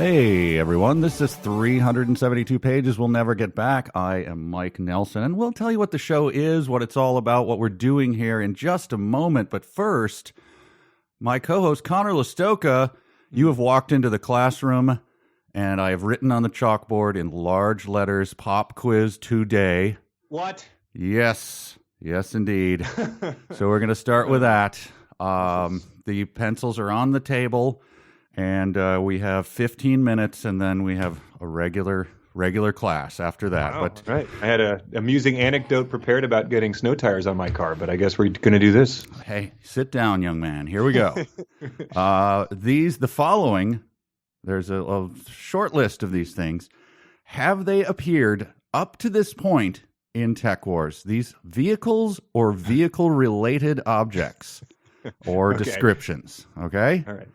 Hey everyone, this is 372 Pages We'll Never Get Back. I am Mike Nelson, and we'll tell you what the show is, what it's all about, what we're doing here in just a moment. But first, my co-host Conor Listoka, you have walked into the classroom, and I have written on the chalkboard in large letters, "Pop Quiz Today." What? Yes, indeed. So we're going to start with that. The pencils are on the table. And we have 15 minutes, and then we have a regular class after that. Wow, but right. I had an amusing anecdote prepared about getting snow tires on my car, but I guess we're going to do this. Hey, sit down, young man. Here we go. The following, there's a short list of these things. Have they appeared up to this point in Tech Wars? These vehicles or vehicle-related objects or descriptions, okay? All right.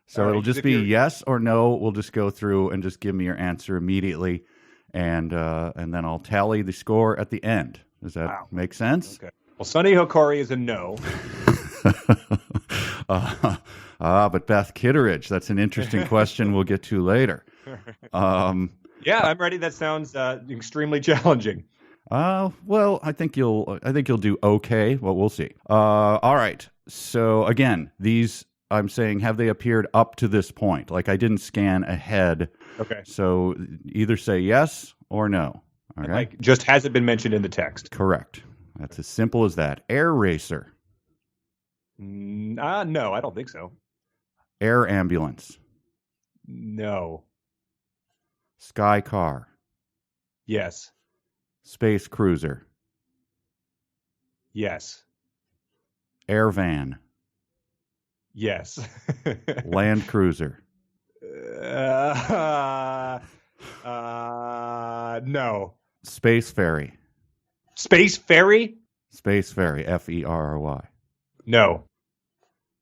So it'll just be yes or no. We'll just go through and just give me your answer immediately, and then I'll tally the score at the end. Does that make sense? Okay. Well, Sonny Hokori is a no. But Beth Kittridge, that's an interesting question we'll get to later. Yeah, I'm ready. That sounds extremely challenging. Well, I think you'll do okay, but we'll see. All right. So again, these. I'm saying, have they appeared up to this point? Like, I didn't scan ahead. Okay. So either say yes or no. Okay. Like, just hasn't been mentioned in the text. Correct. That's as simple as that. Air racer. No, I don't think so. Air ambulance. No. Sky car. Yes. Space cruiser. Yes. Air van. Yes. Land cruiser. No. Space ferry. Space ferry? Space ferry. Ferry. No.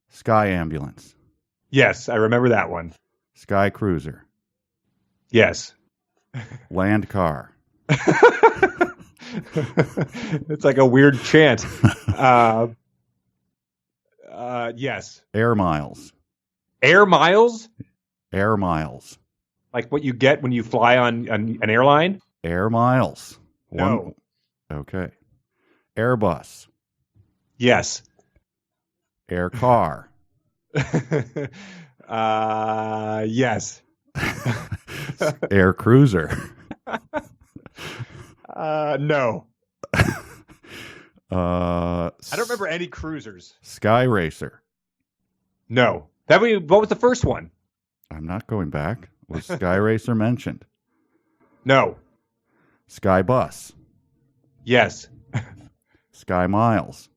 Sky ambulance. Yes, I remember that one. Sky cruiser. Yes. Land car. It's like a weird chant. Yes. Air miles. Air miles? Air miles. Like what you get when you fly on an airline? Air miles. No. Okay. Airbus. Yes. Air car. Yes. Air cruiser. No. I don't remember any cruisers. Sky racer. No. What was the first one? I'm not going back. Was Sky racer mentioned? No. Sky bus. Yes. Sky miles.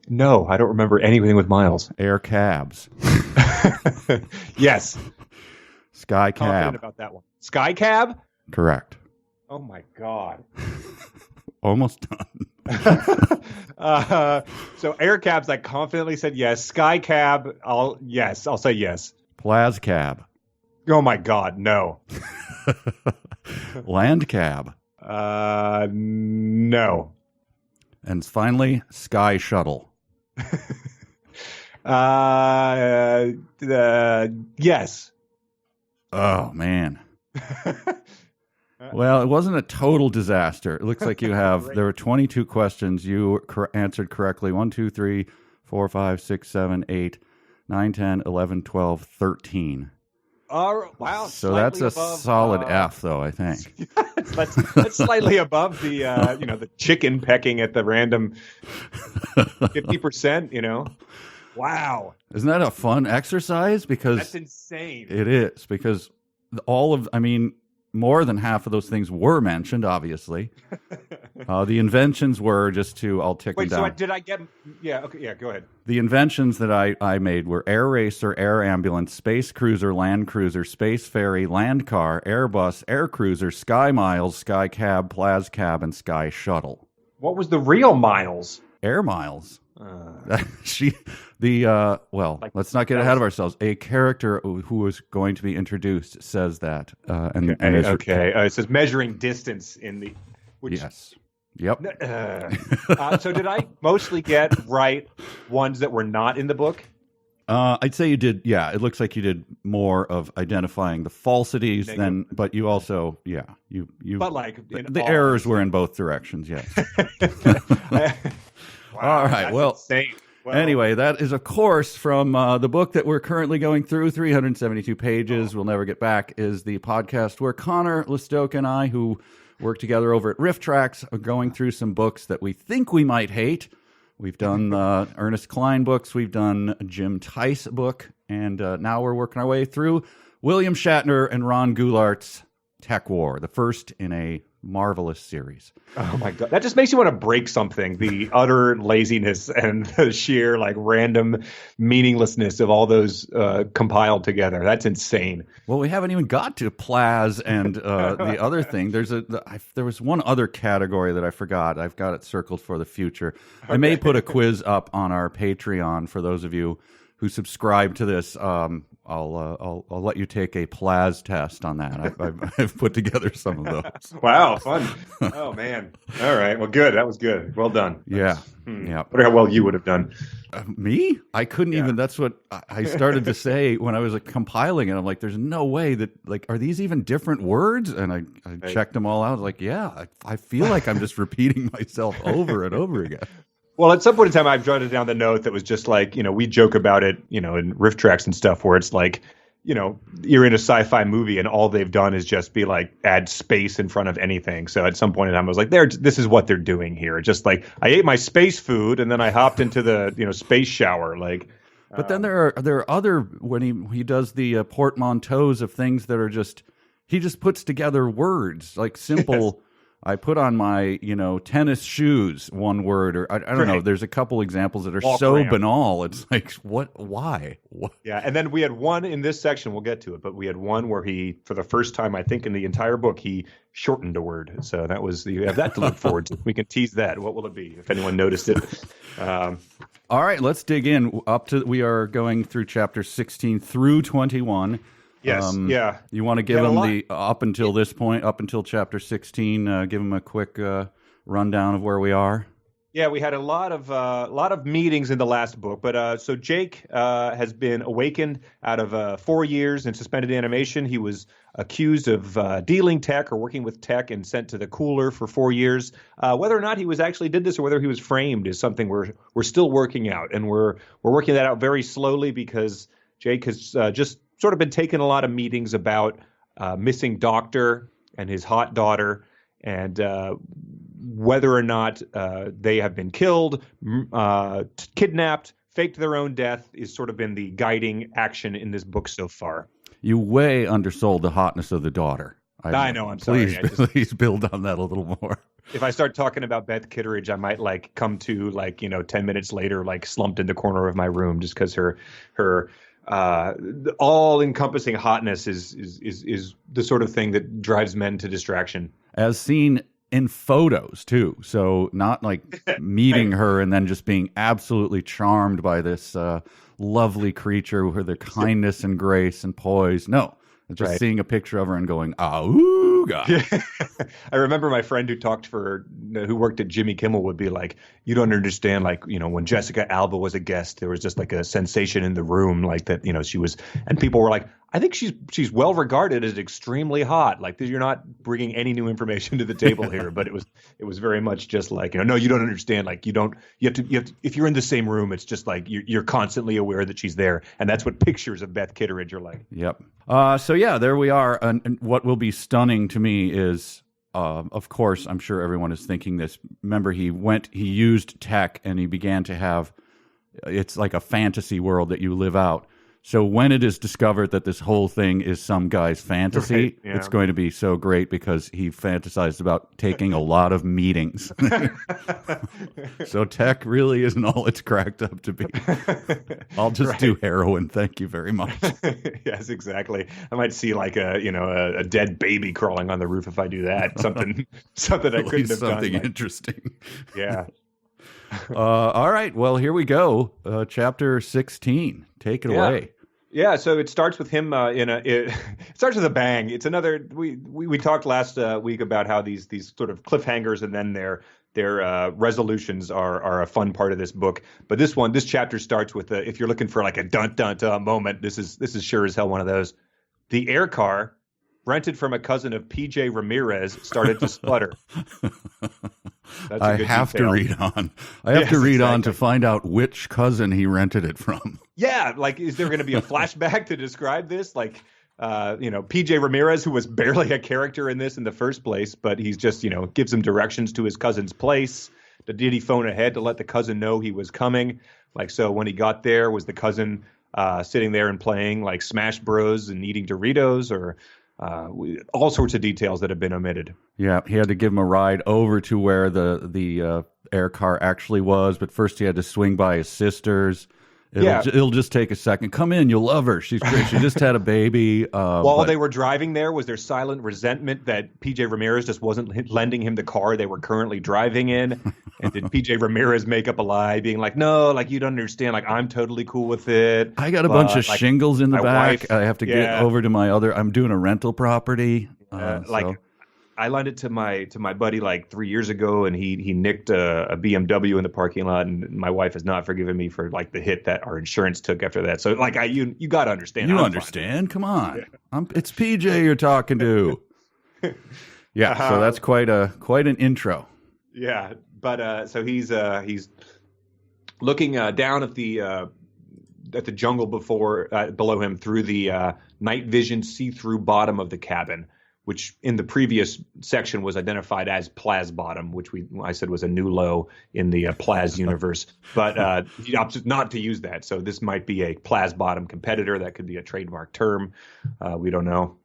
No, I don't remember anything with miles. Air cabs. Yes. Sky Confident cab. about that one. Sky cab? Correct. Oh my God. Almost done. So air cabs, I confidently said yes. Sky cab, I'll say yes. Plas cab. Oh my God, no. Land cab. No. And finally, sky shuttle. Yes. Oh man. Well, it wasn't a total disaster. It looks like you have, there were 22 questions. You answered correctly. 1, 2, 3, 4, 5, 6, 7, 8, 9, 10, 11, 12, 13. Wow. So that's a above, solid F, though, I think. that's slightly above the, the chicken pecking at the random 50%, Wow. Isn't that a fun exercise? Because that's insane. It is, because more than half of those things were mentioned, obviously. The inventions were I'll tick them down. Wait, so did I get... Yeah, okay, yeah, go ahead. The inventions that I made were air racer, air ambulance, space cruiser, land cruiser, space ferry, land car, Airbus, air cruiser, sky miles, sky cab, plas cab, and sky shuttle. What was the real miles? Air miles. Let's not get ahead of ourselves. A character who is going to be introduced says that. It says measuring distance in the... Yes. Yep. So did I mostly get right ones that were not in the book? I'd say you did. Yeah, it looks like you did more of identifying the falsities than, but you also, you. But like the errors were in both directions. Yes. Wow, all right. that's Well, insane. Well, anyway, that is, of course, from the book that we're currently going through, 372 pages. We'll Never Get Back, is the podcast where Conor Listoke and I, who work together over at Riff Tracks, are going through some books that we think we might hate. We've done Ernest Cline books. We've done a Jim Tice book. And now we're working our way through William Shatner and Ron Goulart's Tech War, the first in a marvelous series. Oh my God. That just makes you want to break something. The utter laziness and the sheer like random meaninglessness of all those compiled together. That's insane. Well, we haven't even got to Plaz and the other thing. There was one other category that I forgot. I've got it circled for the future. Okay. I may put a quiz up on our Patreon for those of you who subscribe to this. I'll let you take a Plaz test on that. I've put together some of those. Wow, fun! Oh man! All right, well, good. That was good. Well done. Yeah. I wonder how well you would have done. Me? I couldn't even. That's what I started to say when I was compiling it. I'm like, there's no way that are these even different words? And I checked them all out. I was like, yeah, I feel like I'm just repeating myself over and over again. Well, at some point in time, I've jotted down the note that was just like, we joke about it, in riff tracks and stuff where it's like, you're in a sci-fi movie and all they've done is just be like, add space in front of anything. So at some point in time, I was like, this is what they're doing here. Just like, I ate my space food and then I hopped into the, space shower. Like, but then there are other, when he does the portmanteaus of things that are just, he just puts together words like simple. Yes. I put on my, tennis shoes, one word, or I don't know. There's a couple examples that are so banal. It's like, what? Why? What? Yeah, and then we had one in this section. We'll get to it, but we had one where he, for the first time, I think in the entire book, he shortened a word. So that was you have that to look forward to. We can tease that. What will it be? If anyone noticed it. All right, let's dig in. We are going through chapter 16 through 21. Yes, yeah. You want to give them the up until this point, up until chapter 16, give them a quick rundown of where we are? Yeah, we had a lot of meetings in the last book, but so Jake has been awakened out of 4 years in suspended animation. He was accused of dealing tech or working with tech and sent to the cooler for 4 years. Whether or not he actually did this or whether he was framed is something we're still working out, and we're working that out very slowly because Jake has just sort of been taking a lot of meetings about missing doctor and his hot daughter and whether or not they have been killed, kidnapped, faked their own death is sort of been the guiding action in this book so far. You way undersold the hotness of the daughter. I know, I'm sorry. Please build on that a little more. If I start talking about Beth Kittridge, I might come to 10 minutes later, slumped in the corner of my room just because her all-encompassing hotness is the sort of thing that drives men to distraction. As seen in photos, too. So not meeting her and then just being absolutely charmed by this lovely creature with her kindness and grace and poise. No, just seeing a picture of her and going, "Auga." Yeah. I remember my friend who worked at Jimmy Kimmel would be like, "You don't understand, when Jessica Alba was a guest, there was just a sensation in the room, that, she was," and people were like, "I think she's well regarded as extremely hot. You're not bringing any new information to the table here." But it was very much just no, you don't understand. You have to, if you're in the same room, it's just you're constantly aware that she's there, and that's what pictures of Beth Kittridge are like. Yep. So yeah, there we are. And what will be stunning to me is, of course, I'm sure everyone is thinking this. Remember, he used tech and he began to have, it's like a fantasy world that you live out. So when it is discovered that this whole thing is some guy's fantasy, it's going to be so great because he fantasized about taking a lot of meetings. So tech really isn't all it's cracked up to be. I'll just do heroin. Thank you very much. Yes, exactly. I might see a dead baby crawling on the roof if I do that. Something I couldn't have done. Something interesting. Yeah. All right. Well, here we go. Chapter 16. Take it away. Yeah. So it starts with him it starts with a bang. It's another. We talked last week about how these sort of cliffhangers and then they're their resolutions are a fun part of this book. But this chapter starts with if you're looking for like a dun dun dun moment, this is sure as hell one of those. The air car rented from a cousin of PJ Ramirez started to sputter. That's I have to read on. I have to read on to find out which cousin he rented it from. Yeah, like, is there going to be a flashback to describe this? Like, PJ Ramirez, who was barely a character in this in the first place, but he's just, gives him directions to his cousin's place. Did he phone ahead to let the cousin know he was coming? Like, so when he got there, was the cousin sitting there and playing like Smash Bros and eating Doritos, or all sorts of details that have been omitted. Yeah, he had to give him a ride over to where the air car actually was, but first he had to swing by his sister's. It'll just take a second. Come in, you'll love her. She's great. She just had a baby. While they were driving there, was there silent resentment that PJ Ramirez just wasn't lending him the car they were currently driving in? And did PJ Ramirez make up a lie, being like, no, like, you don't understand, like, I'm totally cool with it. I got a bunch of shingles in the back. Wife, I have to get over to I'm doing a rental property. I lent it to my buddy like 3 years ago, and he nicked a BMW in the parking lot, and my wife has not forgiven me for like the hit that our insurance took after that. So like, you got to understand. You understand? Come on, it's PJ you're talking to. Yeah, so that's quite an intro. Yeah, but so he's looking down at the jungle below him through the night vision see-through bottom of the cabin, which in the previous section was identified as Plaz Bottom, which I said was a new low in the Plaz universe. But he opted not to use that. So this might be a Plaz Bottom competitor. That could be a trademark term. We don't know.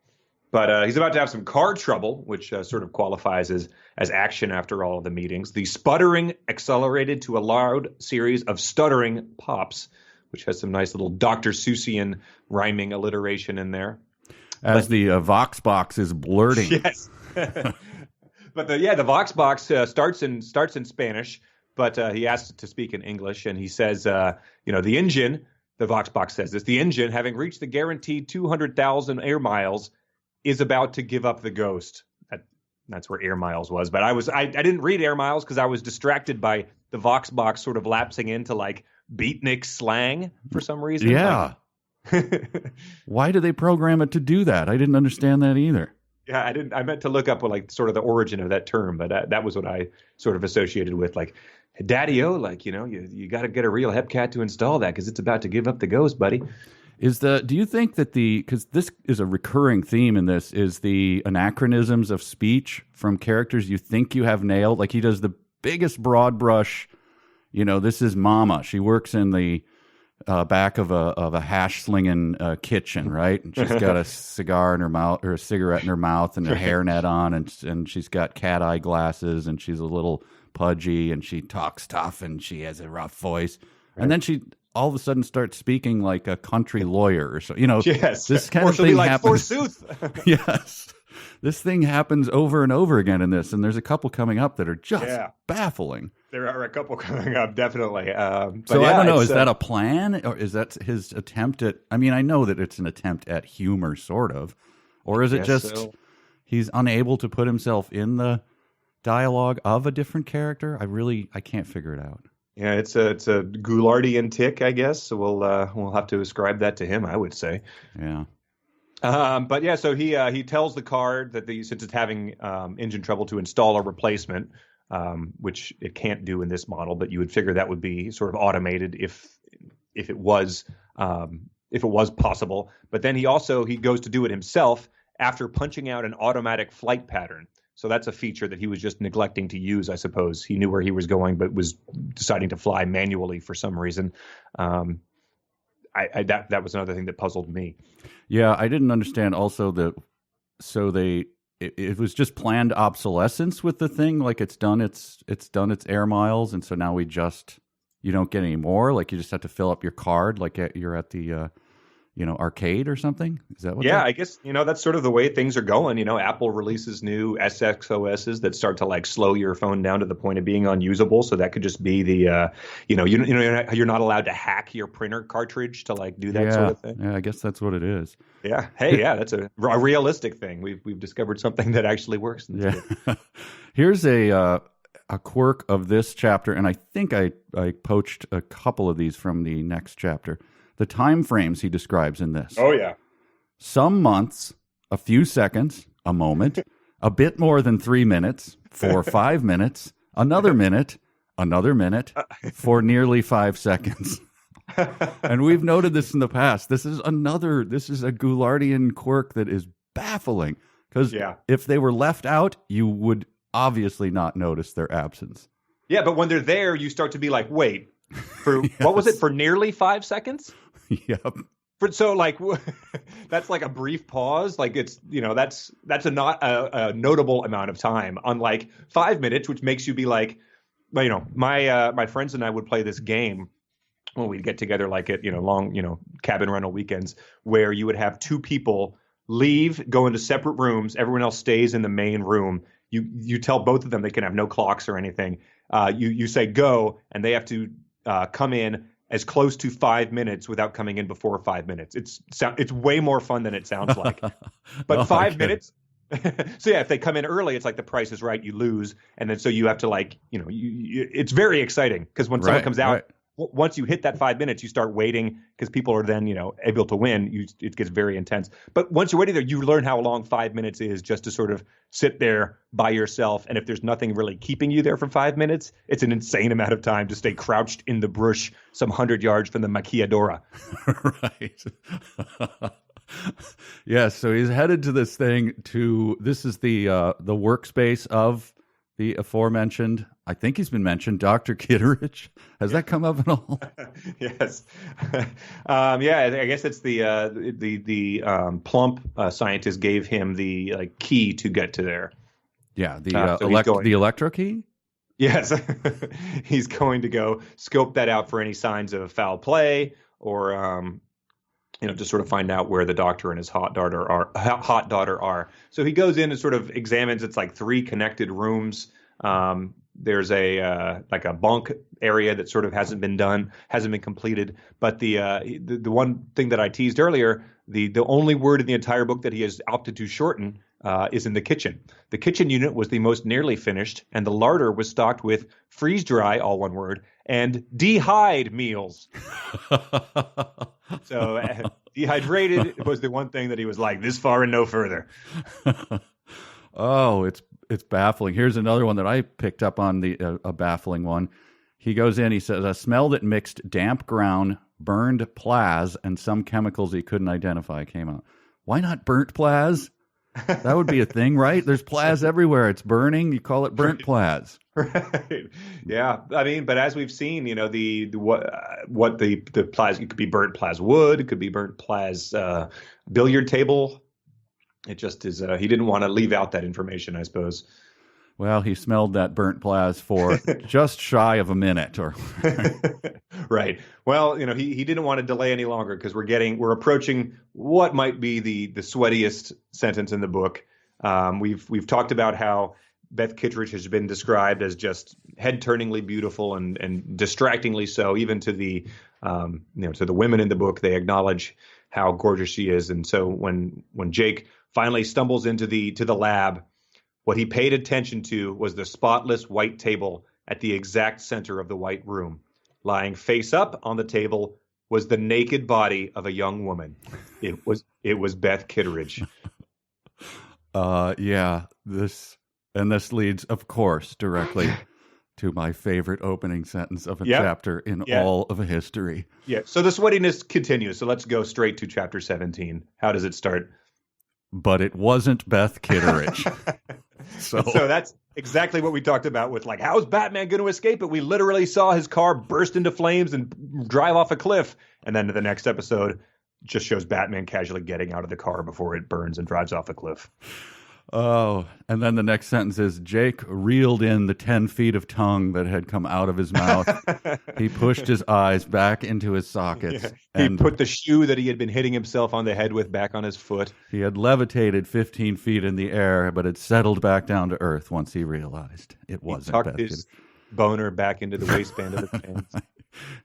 But he's about to have some car trouble, which sort of qualifies as action after all of the meetings. The sputtering accelerated to a loud series of stuttering pops, which has some nice little Dr. Seussian rhyming alliteration in there. As the Vox box is blurting. Yes. But the Vox box starts in Spanish, but he asks to speak in English, and he says, the engine, the Vox box says this, the engine, having reached the guaranteed 200,000 air miles, is about to give up the ghost. That's where air miles was. But I didn't read air miles because I was distracted by the Vox box sort of lapsing into like beatnik slang for some reason. Yeah. Why do they program it to do that? I didn't understand that either. Yeah, I meant to look up like sort of the origin of that term, but that was what I sort of associated with, like, Daddy-o, like, you got to get a real Hepcat to install that because it's about to give up the ghost, buddy. Do you think that because this is a recurring theme in this, is the anachronisms of speech from characters you think you have nailed? Like, he does the biggest broad brush, this is Mama. She works in the back of a hash slinging kitchen, right? And she's got a cigar in her mouth, or a cigarette in her mouth, and a hairnet on, and she's got cat eye glasses, and she's a little pudgy, and she talks tough, and she has a rough voice, and then she all of a sudden starts speaking like a country lawyer, or so. Yes, this kind of thing like happens. Forsooth. Yes, this thing happens over and over again in this, and there's a couple coming up that are just baffling. There are a couple coming up, definitely. So I don't know, is that a plan, or is that his attempt at, I mean, I know that it's an attempt at humor, sort of, or is it just he's unable to put himself in the dialogue of a different character? I can't figure it out. Yeah, it's a Goulardian tick, I guess. So we'll have to ascribe that to him, I would say. Yeah. But yeah, so he tells the car that since it's having engine trouble, to install a replacement, which it can't do in this model, but you would figure that would be sort of automated if it was possible. But then he goes to do it himself after punching out an automatic flight pattern. So that's a feature that he was just neglecting to use, I suppose. He knew where he was going, but was deciding to fly manually for some reason. That was another thing that puzzled me. Yeah, I didn't understand also that. So it was just planned obsolescence with the thing, like it's done its air miles, and so now you don't get any more. Like, you just have to fill up your card, like you're at the arcade or something. Is that what? Yeah, I guess that's sort of the way things are going. Apple releases new SXOSs that start to like slow your phone down to the point of being unusable. So that could just be the you're not allowed to hack your printer cartridge to like do that sort of thing. Yeah, I guess that's what it is. Yeah. Hey, that's a realistic thing. We've discovered something that actually works. Yeah. Here's a quirk of this chapter, and I think I poached a couple of these from the next chapter. The time frames he describes in this. Oh, yeah. Some months, a few seconds, a moment, a bit more than 3 minutes, 4 or 5 minutes, another minute, for nearly 5 seconds. And we've noted this in the past. This is a Goullardian quirk that is baffling, because if they were left out, you would obviously not notice their absence. Yeah, but when they're there, you start to be like, wait, for what was it, for nearly 5 seconds? Yep. So like that's like a brief pause. Like it's, that's not a notable amount of time. Unlike 5 minutes, which makes you be like, my friends and I would play this game when we'd get together, like at long cabin rental weekends, where you would have two people leave, go into separate rooms. Everyone else stays in the main room. You tell both of them they can have no clocks or anything. You say go, and they have to come in as close to 5 minutes without coming in before 5 minutes. It's way more fun than it sounds like. But 5 minutes. So yeah, if they come in early, it's like The Price is Right. You lose, and then so you have to it's very exciting because when someone comes out, once you hit that 5 minutes, you start waiting because people are then able to win. It gets very intense. But once you're waiting there, you learn how long 5 minutes is just to sort of sit there by yourself. And if there's nothing really keeping you there for 5 minutes, it's an insane amount of time to stay crouched in the brush some 100 yards from the maquiladora. Right. Yes. So he's headed to this thing. This is the workspace of the aforementioned, I think he's been mentioned, Dr. Kittridge. Has that come up at all? Yes. I guess it's the plump scientist gave him the key to get to there. Yeah, the electro key? Yes. He's going to go scope that out for any signs of foul play or just sort of find out where the doctor and his hot daughter are. So he goes in and sort of examines. It's like 3 connected rooms. There's a bunk area that sort of hasn't been completed. But the one thing that I teased earlier, the only word in the entire book that he has opted to shorten is in the kitchen. The kitchen unit was the most nearly finished, and the larder was stocked with freeze dry, all one word, and dehyde meals. So dehydrated was the one thing that he was like, this far and no further. Oh, it's baffling. Here's another one that I picked up on, a baffling one. He goes in, he says, a smell that mixed damp ground, burned plas, and some chemicals he couldn't identify came out. Why not burnt plas? That would be a thing, right? There's plas everywhere. It's burning. You call it burnt plas. Right. Yeah. I mean, but as we've seen, what the plas, it could be burnt plas wood, it could be burnt plas billiard table. It just is. He didn't want to leave out that information, I suppose. Well, he smelled that burnt plas for just shy of a minute, or right. Well, he didn't want to delay any longer because we're approaching what might be the sweatiest sentence in the book. We've talked about how Beth Kittridge has been described as just head-turningly beautiful and distractingly so. Even to the to the women in the book, they acknowledge how gorgeous she is. And so when Jake finally stumbles into the lab, what he paid attention to was the spotless white table at the exact center of the white room. Lying face up on the table was the naked body of a young woman. It was Beth Kittridge. This leads, of course, directly to my favorite opening sentence of a chapter in all of history. Yeah. So the sweatiness continues. So let's go straight to chapter 17. How does it start? But it wasn't Beth Kittridge. So that's exactly what we talked about with how's Batman going to escape it? We literally saw his car burst into flames and drive off a cliff. And then the next episode just shows Batman casually getting out of the car before it burns and drives off a cliff. Oh, and then the next sentence is, Jake reeled in the 10 feet of tongue that had come out of his mouth. He pushed his eyes back into his sockets. Yeah. And he put the shoe that he had been hitting himself on the head with back on his foot. He had levitated 15 feet in the air, but had settled back down to earth once he realized it wasn't Beth. He tucked his boner back into the waistband of his pants.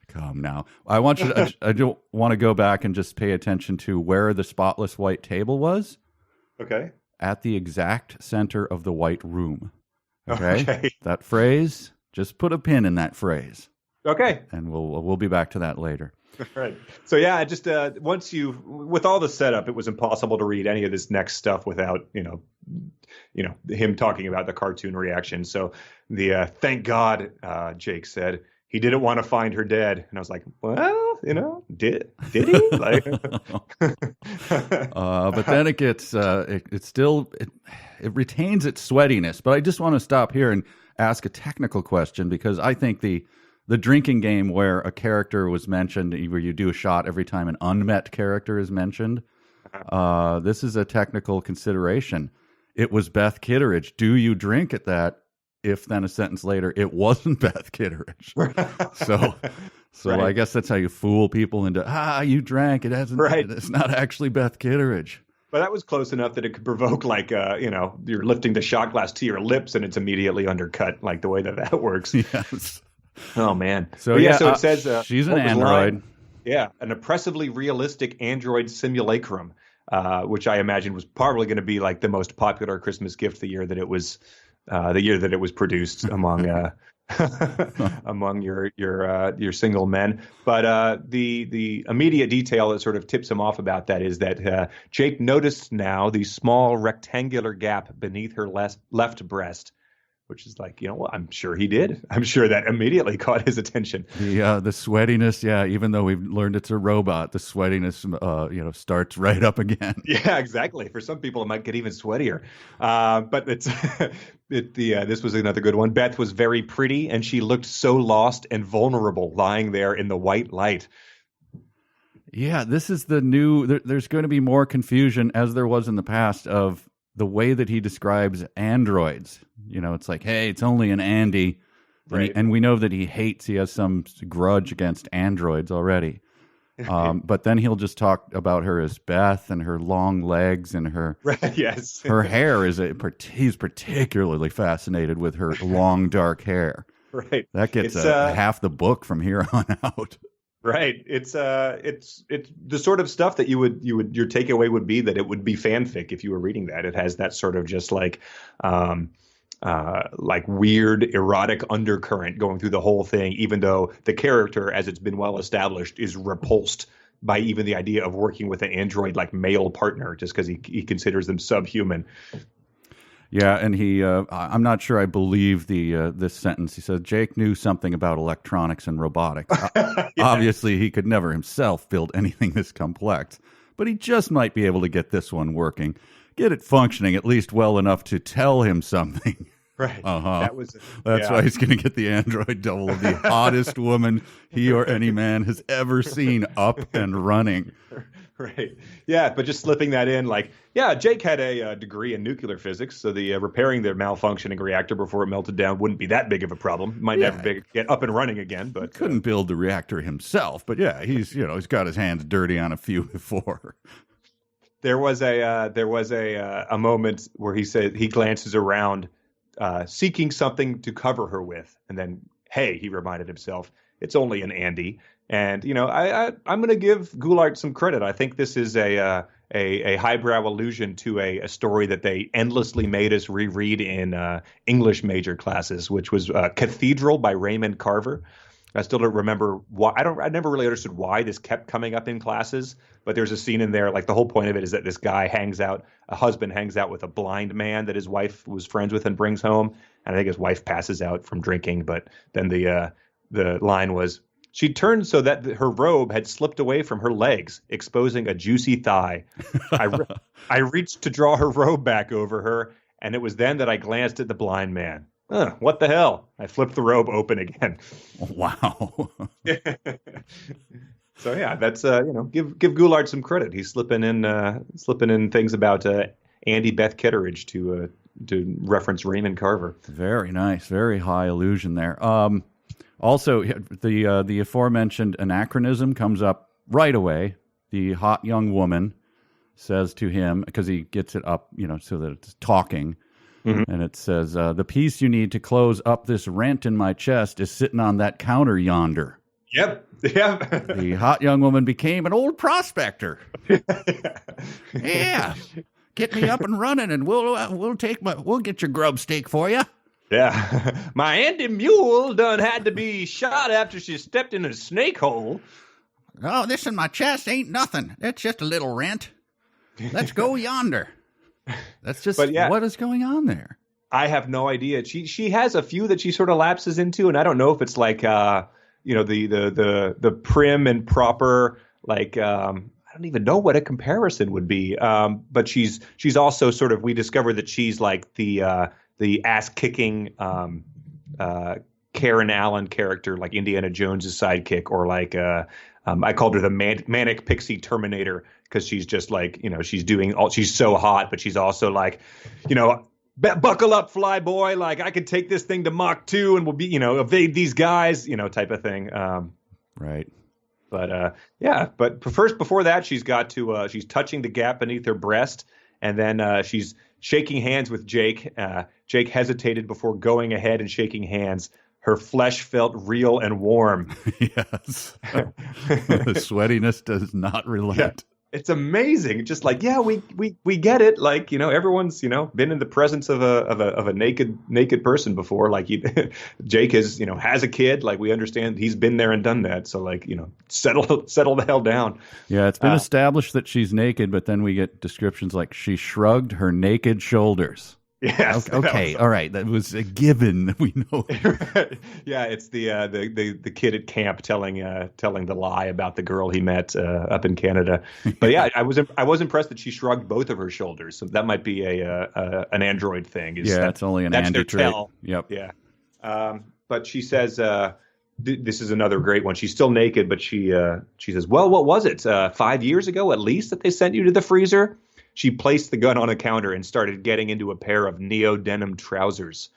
Come now. I want you to, I don't want to go back and just pay attention to where the spotless white table was. Okay. At the exact center of the white room. Okay? Okay. That phrase, just put a pin in that phrase. Okay. And we'll be back to that later. Right. So yeah, just with all the setup, it was impossible to read any of this next stuff without him talking about the cartoon reaction. So thank God, Jake said he didn't want to find her dead, and I was like, well, did he? Like, but then it gets it retains its sweatiness. But I just want to stop here and ask a technical question, because I think the drinking game where a character was mentioned, where you do a shot every time an unmet character is mentioned, this is a technical consideration. It was Beth Kittridge. Do you drink at that? If then a sentence later, it wasn't Beth Kittridge. So right. I guess that's how you fool people into, you drank. It hasn't. Right. It's not actually Beth Kittridge. But that was close enough that it could provoke, like, you're lifting the shot glass to your lips and it's immediately undercut, like the way that works. Yes. Oh, man. So so it says she's an android. Line, an oppressively realistic android simulacrum, which I imagine was probably going to be like the most popular Christmas gift the year that it was produced among among your single men. But the immediate detail that sort of tips him off about that is that Jake noticed now the small rectangular gap beneath her left breast, which is like, I'm sure he did. I'm sure that immediately caught his attention. The sweatiness, even though we've learned it's a robot, the sweatiness, starts right up again. Yeah, exactly. For some people, it might get even sweatier. But it's this was another good one. Beth was very pretty, and she looked so lost and vulnerable lying there in the white light. Yeah, this is the new. There's going to be more confusion, as there was in the past, of the way that he describes androids. It's like, hey, it's only an Andy. Right. And we know that he has some grudge against androids already. But then he'll just talk about her as Beth and her long legs and her yes. her hair he's particularly fascinated with her long dark hair. Right. That gets half the book from here on out. Right. It's the sort of stuff that your takeaway would be that it would be fanfic if you were reading that. It has that sort of just like weird erotic undercurrent going through the whole thing, even though the character, as it's been well established, is repulsed by even the idea of working with an android like male partner, just because he considers them subhuman. Yeah, and I'm not sure I believe this sentence. He said Jake knew something about electronics and robotics. Yeah. Obviously, he could never himself build anything this complex, but he just might be able to get this one working, get it functioning at least well enough to tell him something. Right. That's why he's going to get the android double of the hottest woman he or any man has ever seen up and running. Right. Yeah, but just slipping that in, like, Jake had a degree in nuclear physics, so the repairing the malfunctioning reactor before it melted down wouldn't be that big of a problem. Might never get up and running again, but he couldn't build the reactor himself. But he's got his hands dirty on a few before. There was a moment where he said he glances around, seeking something to cover her with, and then, hey, he reminded himself, it's only an Andy. And I'm going to give Goulart some credit. I think this is a highbrow allusion to a story that they endlessly made us reread in English major classes, which was Cathedral by Raymond Carver. I still don't remember why. I never really understood why this kept coming up in classes, but there's a scene in there, like the whole point of it is that this guy a husband hangs out with a blind man that his wife was friends with and brings home. And I think his wife passes out from drinking, but then the line was, she turned so that her robe had slipped away from her legs, exposing a juicy thigh. I reached to draw her robe back over her, and it was then that I glanced at the blind man. What the hell? I flipped the robe open again. Wow. So that's give Goulart some credit. He's slipping in things about Andy Beth Kittridge to reference Raymond Carver. Very nice, very high illusion there. Also, the aforementioned anachronism comes up right away. The hot young woman says to him, because he gets it up, so that it's talking. Mm-hmm. And it says, the piece you need to close up this rent in my chest is sitting on that counter yonder. Yep. The hot young woman became an old prospector. Yeah. Get me up and running, and we'll get your grub steak for you. Yeah. My Andy Mule done had to be shot after she stepped in a snake hole. Oh, this in my chest ain't nothing. It's just a little rent. Let's go yonder. That's just what is going on there. I have no idea. She has a few that she sort of lapses into, and I don't know if it's like the prim and proper, like I don't even know what a comparison would be. But she's also sort of, we discovered that she's like the ass kicking Karen Allen character, like Indiana Jones's sidekick, or like I called her the manic pixie Terminator, because she's just like, she's so hot, but she's also like, buckle up, fly boy. Like, I could take this thing to Mach 2 and we'll be, evade these guys, type of thing. Right. But but first, before that, she's got to, she's touching the gap beneath her breast. And then she's shaking hands with Jake. Jake hesitated before going ahead and shaking hands. Her flesh felt real and warm. Yes. The sweatiness does not relent. Yeah. It's amazing. Just like, yeah, we get it. Like, everyone's, been in the presence of a naked person before. Like, Jake has a kid. Like, we understand he's been there and done that. So, like, settle the hell down. Yeah, it's been established that she's naked, but then we get descriptions like she shrugged her naked shoulders. Yes. Okay. All right. That was a given. We know. Yeah, it's the kid at camp telling the lie about the girl he met up in Canada. But yeah, I was impressed that she shrugged both of her shoulders. So that might be an android thing. It's only an Andy trait. Yep. Yeah. But she says, this is another great one. She's still naked, but she says, well, what was it? 5 years ago, at least, that they sent you to the freezer? She placed the gun on a counter and started getting into a pair of neo-denim trousers.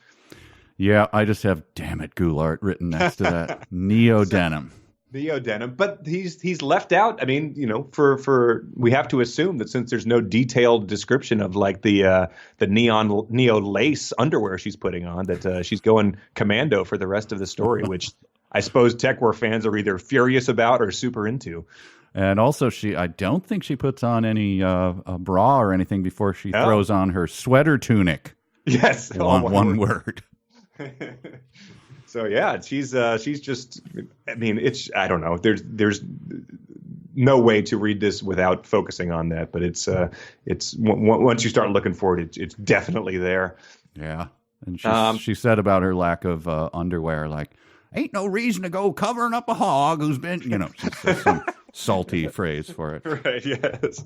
Yeah, I just have "damn it, Goulart" written next to that. Neo-denim. Neo-denim. But he's left out. I mean, for we have to assume that since there's no detailed description of like the neo lace underwear she's putting on, that she's going commando for the rest of the story, which I suppose TechWar fans are either furious about or super into. And also, I don't think she puts on any a bra or anything before she throws on her sweater tunic. Yes, one word. So yeah, she's just. I mean, I don't know. There's no way to read this without focusing on that. But it's once you start looking for it, it's definitely there. Yeah, and she said about her lack of underwear, like, ain't no reason to go covering up a hog who's been, she says some salty phrase for it. Right, yes.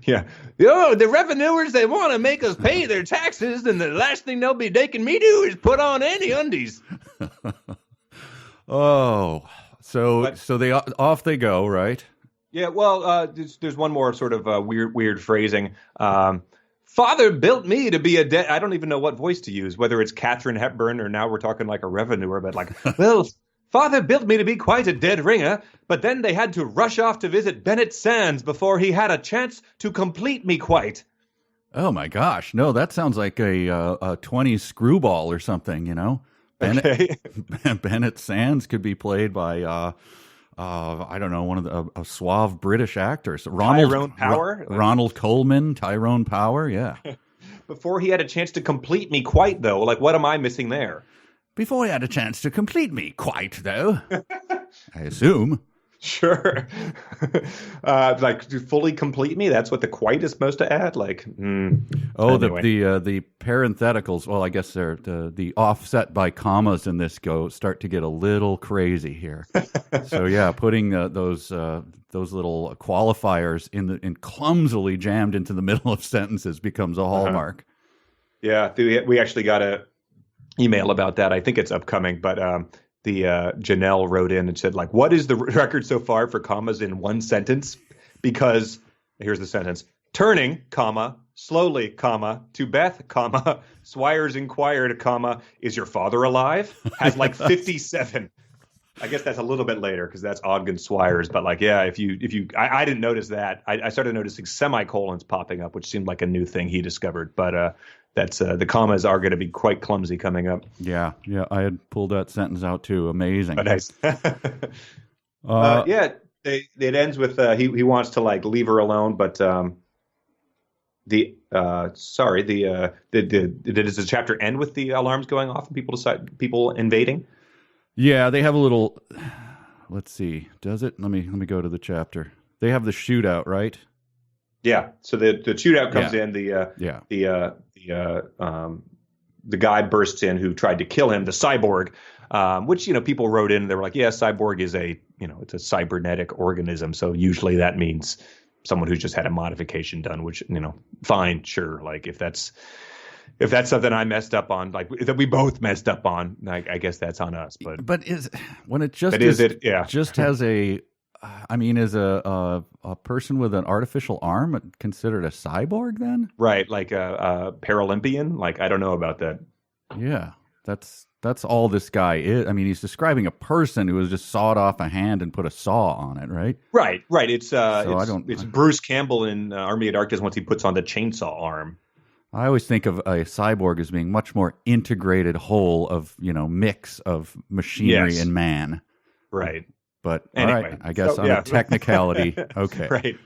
Yeah. The revenuers, they want to make us pay their taxes, and the last thing they'll be making me do is put on any undies. So off they go, right? Yeah, well, there's one more sort of weird phrasing. Father built me to be a dead. I don't even know what voice to use, whether it's Katharine Hepburn or now we're talking like a revenuer, but like, well, Father built me to be quite a dead ringer, but then they had to rush off to visit Bennett Sands before he had a chance to complete me quite. Oh my gosh. No, that sounds like a 20s screwball or something, Bennett Sands could be played by, I don't know, one of a suave British actors. Tyrone Power? Ronald Coleman, Tyrone Power, yeah. Before he had a chance to complete me quite, though. Like, what am I missing there? Before he had a chance to complete me quite, though. I assume. Sure. Like, to fully complete me? That's what the quite is supposed to add? Like, anyway. The parentheticals, well, I guess they're the offset by commas in this start to get a little crazy here. So yeah, putting those little qualifiers in clumsily jammed into the middle of sentences becomes a hallmark. Yeah, we actually got a email about that. I think it's upcoming, but Janelle wrote in and said, like, what is the record so far for commas in one sentence? Because here's the sentence: turning, comma, slowly, comma, to Beth, comma, Swires inquired, comma, is your father alive? Has like 57. I guess that's a little bit later because that's Ogden Swires. But like, yeah, I didn't notice that. I started noticing semicolons popping up, which seemed like a new thing he discovered. But that's the commas are going to be quite clumsy coming up. Yeah. I had pulled that sentence out too. Amazing. Oh, nice. Yeah, it ends with he wants to like leave her alone, but does the chapter end with the alarms going off and people invading? Yeah, they have a little. Let's see. Does it? Let me go to the chapter. They have the shootout, right? Yeah. So the shootout comes Yeah. in. Yeah. The guy bursts in who tried to kill him, the cyborg, which people wrote in and they were like, yeah, cyborg is it's a cybernetic organism, so usually that means someone who's just had a modification done, which fine, sure, like if that's something I messed up on, like that we both messed up on, like I guess that's on us. But when it just yeah, just has a, I mean, is a person with an artificial arm considered a cyborg then? Right, like a Paralympian. Like I don't know about that. Yeah, that's all this guy is. I mean, he's describing a person who has just sawed off a hand and put a saw on it, right? Right. It's Bruce Campbell in Army of Darkness once he puts on the chainsaw arm. I always think of a cyborg as being much more integrated whole of, mix of machinery and man. Right. But anyway, all right, I guess a technicality. Okay. Right.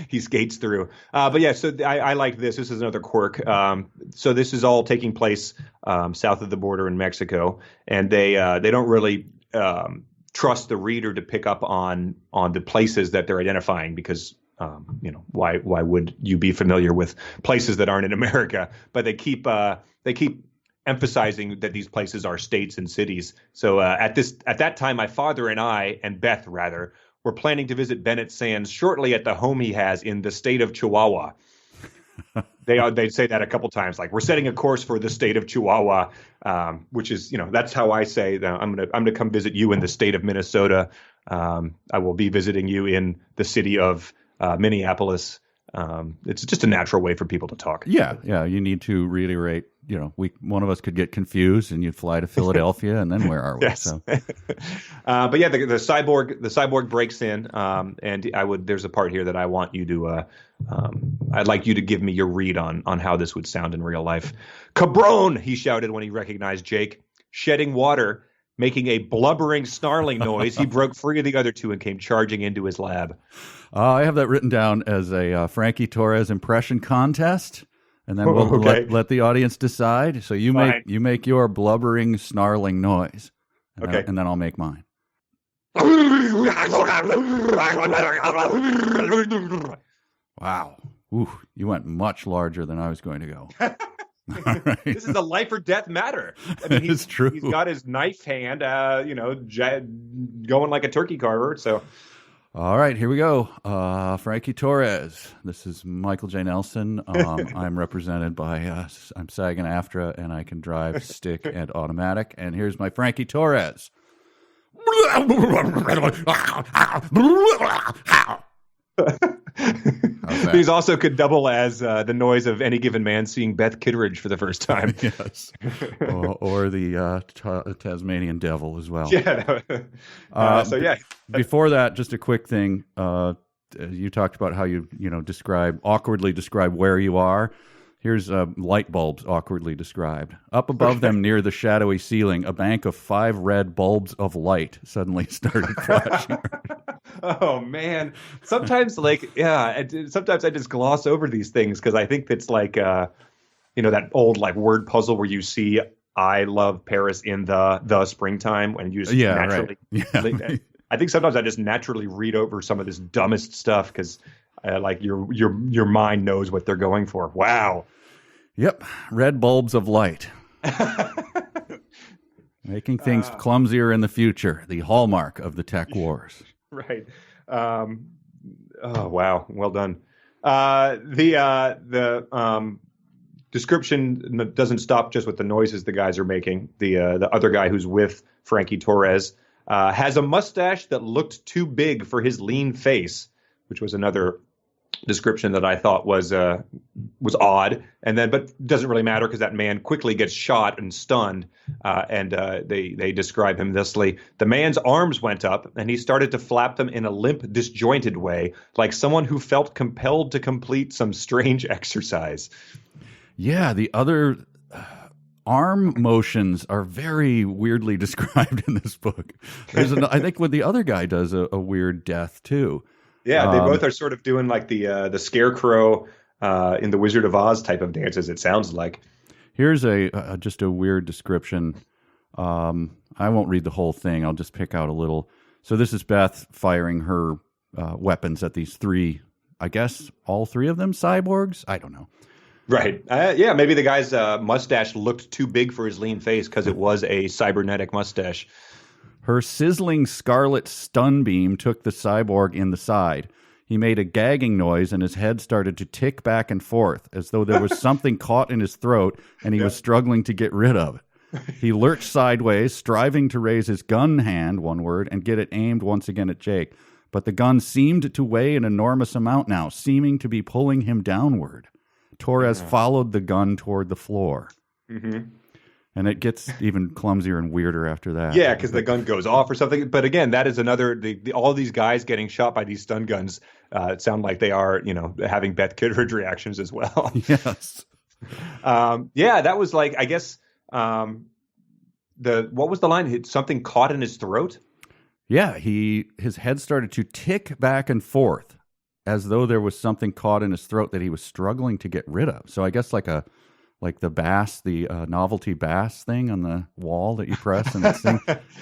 He skates through. But yeah, so I like this. This is another quirk. So this is all taking place south of the border in Mexico, and they don't really trust the reader to pick up on the places that they're identifying because why would you be familiar with places that aren't in America? But they keep emphasizing that these places are states and cities. So at that time, my father and I, and Beth rather, were planning to visit Bennett Sands shortly at the home he has in the state of Chihuahua. They'd say that a couple times, like we're setting a course for the state of Chihuahua, which is that's how I say that I'm gonna come visit you in the state of Minnesota. I will be visiting you in the city of Minneapolis. It's just a natural way for people to talk. Yeah. You need to reiterate. One of us could get confused, and you'd fly to Philadelphia, and then where are we? Yes. So. But yeah, the cyborg breaks in, and there's a part here that I want you to. I'd like you to give me your read on how this would sound in real life. Cabron! He shouted when he recognized Jake, shedding water, making a blubbering, snarling noise. He broke free of the other two and came charging into his lab. I have that written down as a Frankie Torres impression contest, and then we'll let the audience decide. So you make your blubbering, snarling noise, and then I'll make mine. Wow, ooh, you went much larger than I was going to go. Right. This is a life or death matter. I mean, it's true. He's got his knife hand, going like a turkey carver. So. All right, here we go. Frankie Torres. This is Michael J. Nelson. I'm represented by I'm SAG-AFTRA, and I can drive stick and automatic. And here's my Frankie Torres. These also could double as the noise of any given man seeing Beth Kittridge for the first time. Yes, or the Tasmanian Devil as well. Yeah. So yeah. Before that, just a quick thing. You talked about how you awkwardly describe where you are. Here's light bulbs awkwardly described. Up above them near the shadowy ceiling, a bank of 5 red bulbs of light suddenly started flashing. Oh, man. Sometimes, sometimes I just gloss over these things because I think it's like, that old word puzzle where you see I love Paris in the springtime and you just naturally. Right. Yeah. I think sometimes I just naturally read over some of this dumbest stuff because your mind knows what they're going for. Wow. Yep. Red bulbs of light. Making things clumsier in the future. The hallmark of the tech wars. Right. Oh, wow. Well done. The description doesn't stop just with the noises the guys are making. The other guy who's with Frankie Torres has a mustache that looked too big for his lean face, which was another description that I thought was odd, but doesn't really matter because that man quickly gets shot and stunned, and they describe him thusly: the man's arms went up and he started to flap them in a limp, disjointed way, like someone who felt compelled to complete some strange exercise. Yeah, the other arm motions are very weirdly described in this book. I think what the other guy does a weird death too. Yeah, they both are sort of doing like the scarecrow in the Wizard of Oz type of dances, it sounds like. Here's just a weird description. I won't read the whole thing. I'll just pick out a little. So this is Beth firing her weapons at these three, I guess all three of them cyborgs? I don't know. Right. Yeah, maybe the guy's mustache looked too big for his lean face because it was a cybernetic mustache. Her sizzling scarlet stun beam took the cyborg in the side. He made a gagging noise and his head started to tick back and forth as though there was something caught in his throat and he was struggling to get rid of it. He lurched sideways, striving to raise his gun hand, one word, and get it aimed once again at Jake. But the gun seemed to weigh an enormous amount now, seeming to be pulling him downward. Torres followed the gun toward the floor. Mm-hmm. And it gets even clumsier and weirder after that. Yeah, because the gun goes off or something. But again, that is another, all these guys getting shot by these stun guns sound like they are, having Beth Kittridge reactions as well. Yes. Yeah, that was like, I guess, what was the line? Something caught in his throat? Yeah, his head started to tick back and forth as though there was something caught in his throat that he was struggling to get rid of. So I guess like the bass, the novelty bass thing on the wall that you press and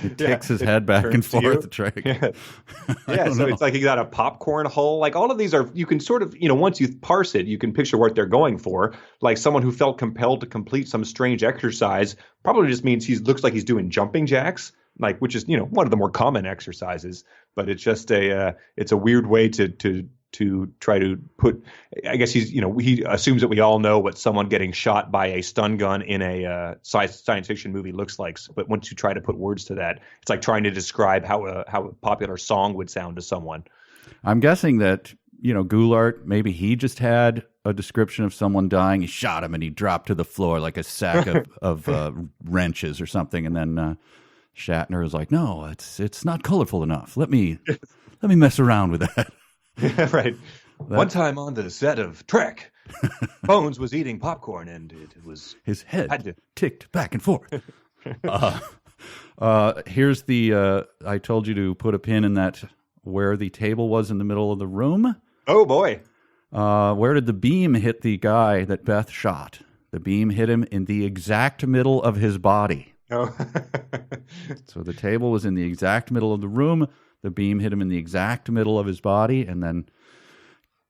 it ticks his head back and forth. Yeah, so it's like he got a popcorn hole. Like all of these are, you can sort of, once you parse it, you can picture what they're going for. Like someone who felt compelled to complete some strange exercise probably just means looks like he's doing jumping jacks. Like, which is, one of the more common exercises, but it's just it's a weird way to try to put, I guess he assumes that we all know what someone getting shot by a stun gun in a science fiction movie looks like. But once you try to put words to that, it's like trying to describe how a popular song would sound to someone. I'm guessing that, Goulart, maybe he just had a description of someone dying. He shot him and he dropped to the floor like a sack of wrenches or something. And then Shatner was like, no, it's not colorful enough. Let me mess around with that. Yeah, right. One time on the set of Trek, Bones was eating popcorn and it was his head ticked back and forth. Here's the I told you to put a pin in that where the table was in the middle of the room. Oh boy. Where did the beam hit the guy that Beth shot? The beam hit him in the exact middle of his body. Oh. So the table was in the exact middle of the room. The beam hit him in the exact middle of his body, and then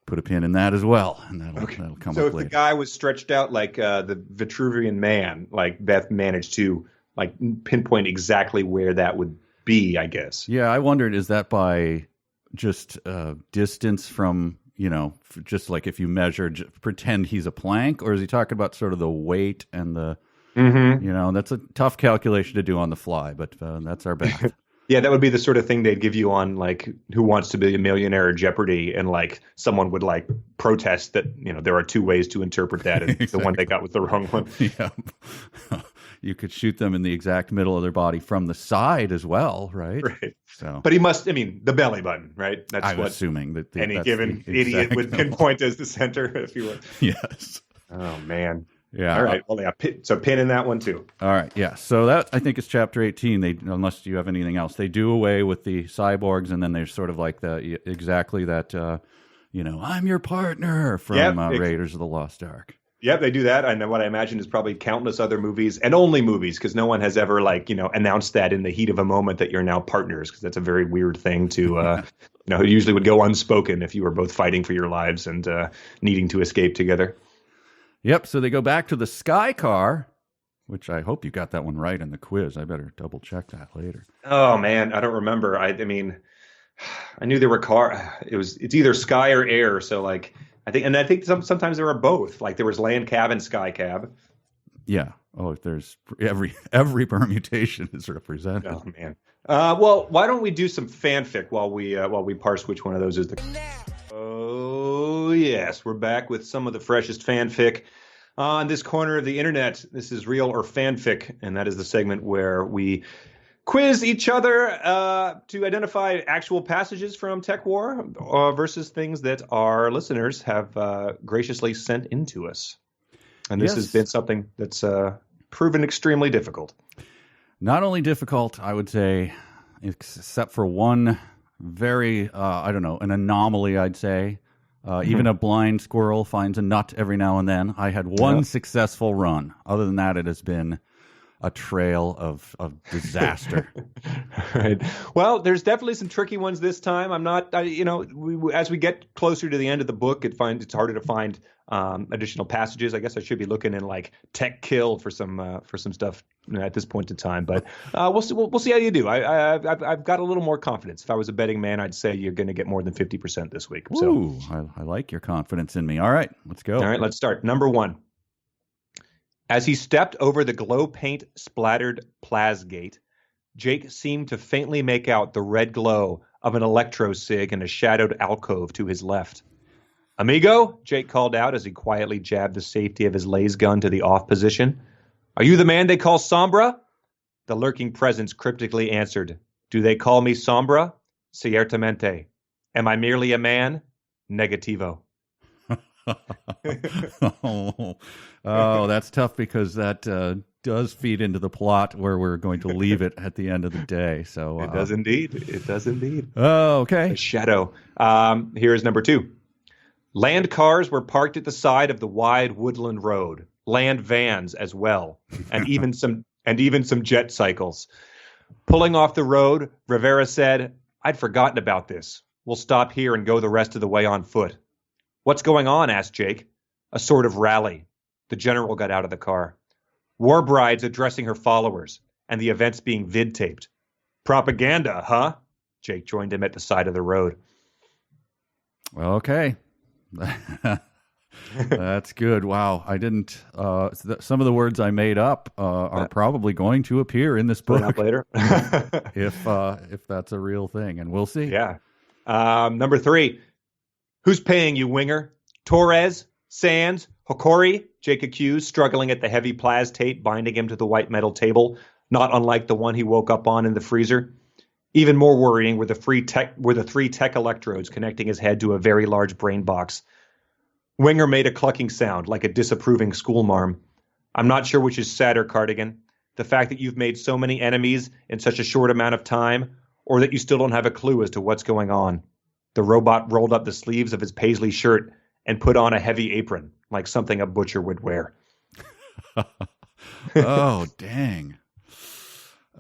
put a pin in that as well, and that'll come so up if later. The guy was stretched out like the Vitruvian Man, like Beth managed to like pinpoint exactly where that would be, I guess. Yeah, I wondered, is that by just distance from, just like if you measured, pretend he's a plank, or is he talking about sort of the weight and the, that's a tough calculation to do on the fly, but that's our best. Yeah, that would be the sort of thing they'd give you on like Who Wants to Be a Millionaire or Jeopardy, and like someone would like protest that there are two ways to interpret that, and exactly. The one they got was the wrong one. Yeah, you could shoot them in the exact middle of their body from the side as well, right? Right. So, but he must. I mean, the belly button, right? That's I'm assuming that any given idiot would pinpoint as the center, if you would. Yes. Oh man. Yeah. All right. Well, yeah. So pin in that one too. All right. Yeah. So that I think is chapter 18. They, unless you have anything else, they do away with the cyborgs, and then there's sort of like exactly that. I'm your partner from Raiders of the Lost Ark. Yep, they do that. And what I imagine is probably countless other movies, and only movies, because no one has ever announced that in the heat of a moment that you're now partners, because that's a very weird thing to it usually would go unspoken if you were both fighting for your lives and needing to escape together. Yep, so they go back to the Sky Car, which I hope you got that one right in the quiz. I better double check that later. Oh man, I don't remember. I mean, I knew there were it's either Sky or Air. So like, I think sometimes there were both. Like there was Land Cab and Sky Cab. Yeah. Oh, there's every permutation is represented. Oh man. Well, why don't we do some fanfic while we parse which one of those is the. Oh, yes. We're back with some of the freshest fanfic on this corner of the internet. This is Real or Fanfic, and that is the segment where we quiz each other to identify actual passages from Tech War versus things that our listeners have graciously sent into us. And this has been something that's proven extremely difficult. Not only difficult, I would say, except for one very, an anomaly, I'd say. Even a blind squirrel finds a nut every now and then. I had one successful run. Other than that, it has been a trail of disaster. Right. Well, there's definitely some tricky ones this time. I'm not, as we get closer to the end of the book, it's harder to find additional passages. I guess I should be looking in like Tech Kill for some stuff at this point in time. But we'll see. We'll see how you do. I've got a little more confidence. If I was a betting man, I'd say you're going to get more than 50% this week. Ooh, I like your confidence in me. All right, let's go. All right, let's start. Number 1. As he stepped over the glow paint splattered Plasgate, Jake seemed to faintly make out the red glow of an electro sig in a shadowed alcove to his left. Amigo, Jake called out as he quietly jabbed the safety of his laser gun to the off position. Are you the man they call Sombra? The lurking presence cryptically answered, Do they call me Sombra? Ciertamente. Am I merely a man? Negativo. Oh, that's tough because that does feed into the plot where we're going to leave it at the end of the day. So it does indeed. It does indeed. Oh, okay. A shadow. Here's number 2. Land cars were parked at the side of the wide woodland road. Land vans as well, and even some jet cycles. Pulling off the road, Rivera said, "I'd forgotten about this. We'll stop here and go the rest of the way on foot." "What's going on?" asked Jake. "A sort of rally." The general got out of the car. "War brides addressing her followers, and the events being vid-taped." "Propaganda, huh?" Jake joined him at the side of the road. Okay. That's good. Wow. I didn't, some of the words I made up are probably going to appear in this book later. if that's a real thing, and we'll see. Yeah. Number 3. "Who's paying you, winger? Torres? Sands? Hokori?" Jake accused, struggling at the heavy plastate binding him to the white metal table, not unlike the one he woke up on in the freezer. Even more worrying were the 3 tech electrodes connecting his head to a very large brain box. Winger made a clucking sound, like a disapproving schoolmarm. "I'm not sure which is sadder, Cardigan. The fact that you've made so many enemies in such a short amount of time, or that you still don't have a clue as to what's going on." The robot rolled up the sleeves of his paisley shirt and put on a heavy apron, like something a butcher would wear. Oh, dang.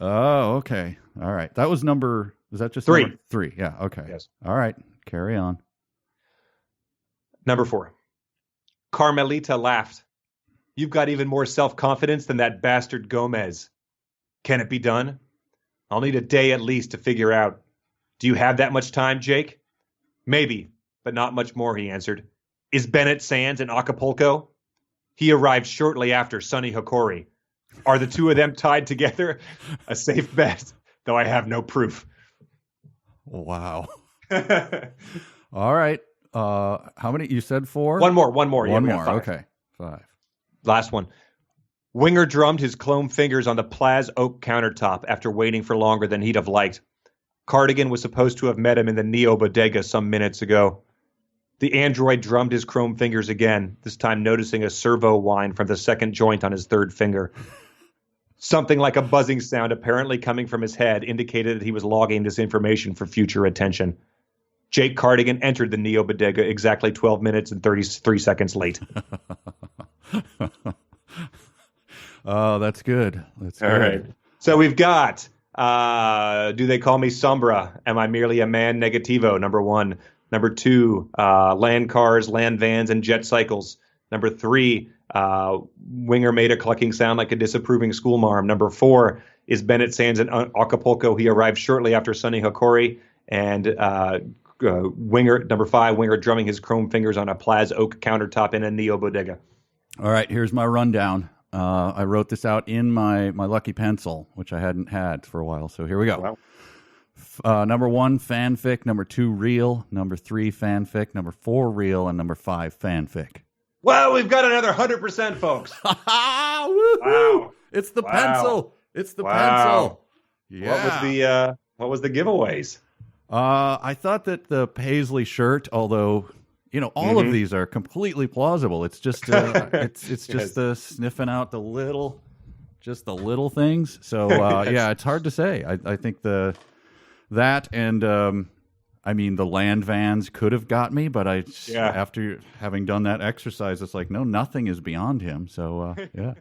Oh, okay. All right. That was is that just 3? Number 3. Yeah. Okay. Yes. All right. Carry on. Number 4. Carmelita laughed. "You've got even more self-confidence than that bastard Gomez. Can it be done? I'll need a day at least to figure out. Do you have that much time, Jake?" "Maybe, but not much more," he answered. "Is Bennett Sands in Acapulco?" "He arrived shortly after Sonny Hokori. Are the two of them tied together? A safe bet, though I have no proof." Wow. All right. How many? You said 4? One more. One Yeah, more. 5. Okay. 5. Last one. Winger drummed his clone fingers on the Plaz oak countertop after waiting for longer than he'd have liked. Cardigan was supposed to have met him in the Neo Bodega some minutes ago. The android drummed his chrome fingers again, this time noticing a servo whine from the second joint on his third finger. Something like a buzzing sound apparently coming from his head indicated that he was logging this information for future attention. Jake Cardigan entered the Neo Bodega exactly 12 minutes and 33 seconds late. Oh, that's good. That's All good. right. So we've got, do they call me Sombra? Am I merely a man? Negativo, number 1. Number 2, land cars, land vans, and jet cycles. Number 3, Winger made a clucking sound like a disapproving schoolmarm. Number 4, is Bennett Sands in Acapulco? He arrived shortly after Sonny Hokori. And Winger, number 5, Winger drumming his chrome fingers on a Plaz oak countertop in a Neo Bodega. All right, here's my rundown. I wrote this out in my lucky pencil, which I hadn't had for a while. So here we go. Wow. Number 1, fanfic. Number 2, real. Number 3, fanfic. Number 4, real. And number 5, fanfic. Well, we've got another 100%, folks. Wow. It's the pencil. It's the pencil. Yeah. What was the giveaways? I thought that the paisley shirt, although all of these are completely plausible. It's just it's just the sniffing out the little things. So yeah, it's hard to say. I think that and I mean, the land vans could have got me, but Yeah. after having done that exercise, it's like, no, nothing is beyond him. So, yeah.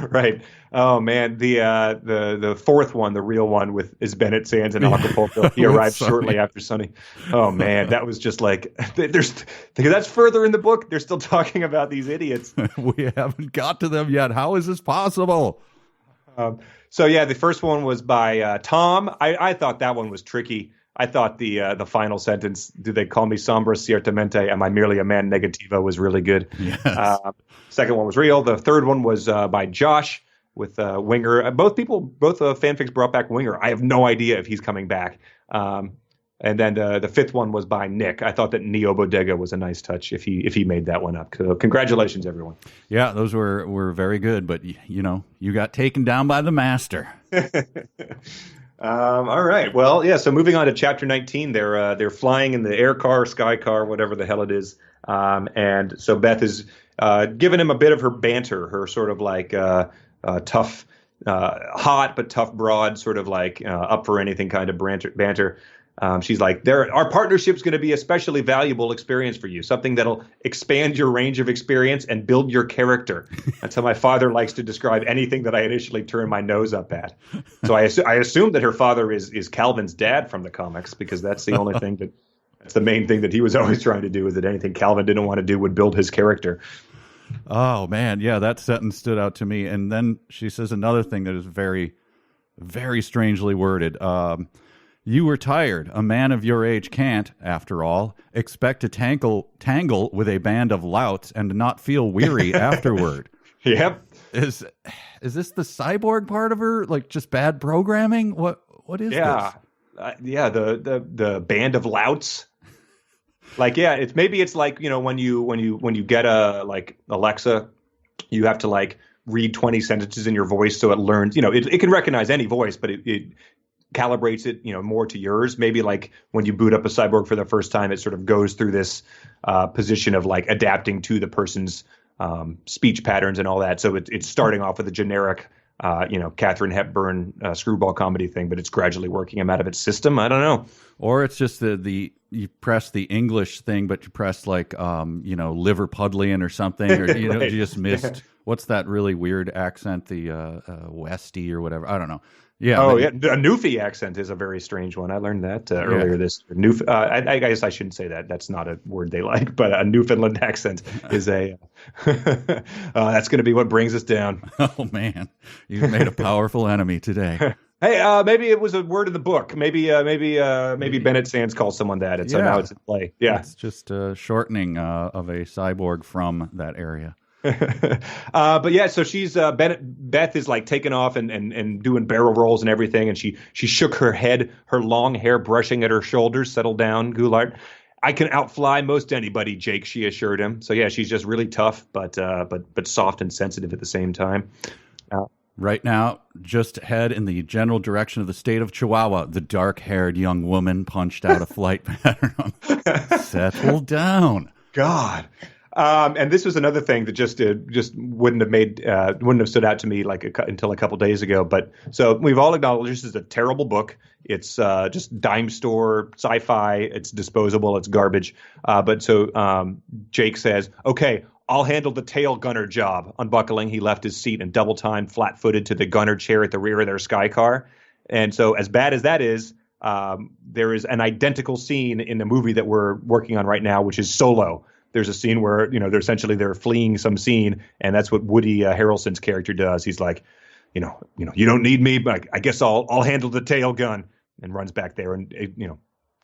Right. Oh man, the fourth one, the real one is Bennett Sands in Acapulco. He With arrived Sonny. shortly after Sonny. Oh man, that was just like there's because that's further in the book. They're still talking about these idiots. We haven't got to them yet. How is this possible? So yeah, the first one was by Tom. I thought that one was tricky. I thought the final sentence, "Do they call me sombra ciertamente? Am I merely a man negativo?" was really good. Yes. Second one was real. The third one was by Josh with Winger. Both fanfics brought back Winger. I have no idea if he's coming back. And then the fifth one was by Nick. I thought that Neo Bodega was a nice touch if he made that one up. So congratulations, everyone. Yeah, those were very good, but you got taken down by the master. All right. Well, yeah. So moving on to chapter 19, they're flying in the air car, sky car, whatever the hell it is. And so Beth is giving him a bit of her banter, her sort of like tough, hot but tough broad, sort of like up for anything kind of banter. She's like, our partnership's going to be a especially valuable experience for you, something that'll expand your range of experience and build your character. That's how my father likes to describe anything that I initially turn my nose up at. So I assume that her father is Calvin's dad from the comics, because that's the only thing that's the main thing that he was always trying to do, is that anything Calvin didn't want to do would build his character. Oh, man. Yeah, that sentence stood out to me. And then she says another thing that is very, very strangely worded. You were tired. A man of your age can't, after all, expect to tangle with a band of louts and not feel weary afterward. Yep. Is this the cyborg part of her? Like just bad programming? What is this? The band of louts. Like, yeah, it's like, when you get a like Alexa, you have to like read 20 sentences in your voice so it learns, it can recognize any voice, but it calibrates it, more to yours. Maybe like when you boot up a cyborg for the first time, it sort of goes through this position of like adapting to the person's speech patterns and all that. So it's starting off with a generic, Katharine Hepburn screwball comedy thing, but it's gradually working him out of its system. I don't know. Or it's just you press the English thing, but you press like, Liverpudlian or something, or, Right. you just missed, what's that really weird accent? The Westy or whatever. I don't know. Yeah. Oh, yeah. A Newfie accent is a very strange one. I learned that earlier this year. I guess I shouldn't say that. That's not a word they like, but a Newfoundland accent is a. That's going to be what brings us down. Oh, man. You've made a powerful enemy today. Hey, maybe it was a word in the book. Maybe Bennett Sands calls someone that, and so now it's in play. Yeah, it's just a shortening of a cyborg from that area. But yeah, so she's Beth is like taking off and doing barrel rolls and everything, and she shook her head, her long hair brushing at her shoulders. Settle down, Goulart. I can outfly most anybody, Jake, she assured him. So yeah, she's just really tough, but soft and sensitive at the same time. Right now, just head in the general direction of the state of Chihuahua. The dark-haired young woman punched out a flight pattern. Settle down. God. And this was another thing that just wouldn't have stood out to me until a couple days ago. But so we've all acknowledged this is a terrible book. It's just dime store sci-fi. It's disposable. It's garbage. But so Jake says, "Okay, I'll handle the tail gunner job." Unbuckling, he left his seat and double-timed, flat-footed to the gunner chair at the rear of their sky car. And so, as bad as that is, there is an identical scene in the movie that we're working on right now, which is Solo. There's a scene where they're fleeing some scene, and that's what Woody Harrelson's character does. He's like, you don't need me, but I guess I'll handle the tail gun, and runs back there, and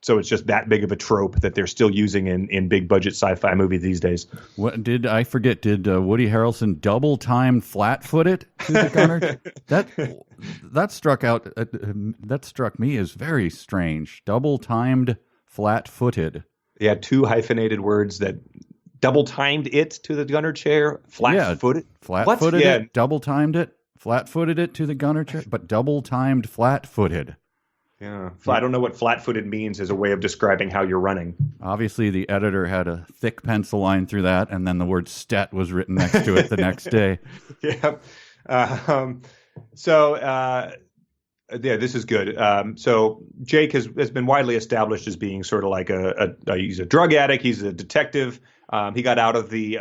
so it's just that big of a trope that they're still using in big budget sci-fi movies these days. What did I forget? Did Woody Harrelson double time flat foot it to the gunner? that struck me as very strange. Double timed flat footed. Yeah, two hyphenated words that double timed it to the gunner chair. Flat footed it, double timed it, flat footed it to the gunner chair, but double timed flat footed. Yeah. I don't know what flat-footed means as a way of describing how you're running. Obviously, the editor had a thick pencil line through that, and then the word "stet" was written next to it the next day. Yeah. Yeah, this is good. So Jake has been widely established as being sort of like he's a drug addict. He's a detective. He got out of the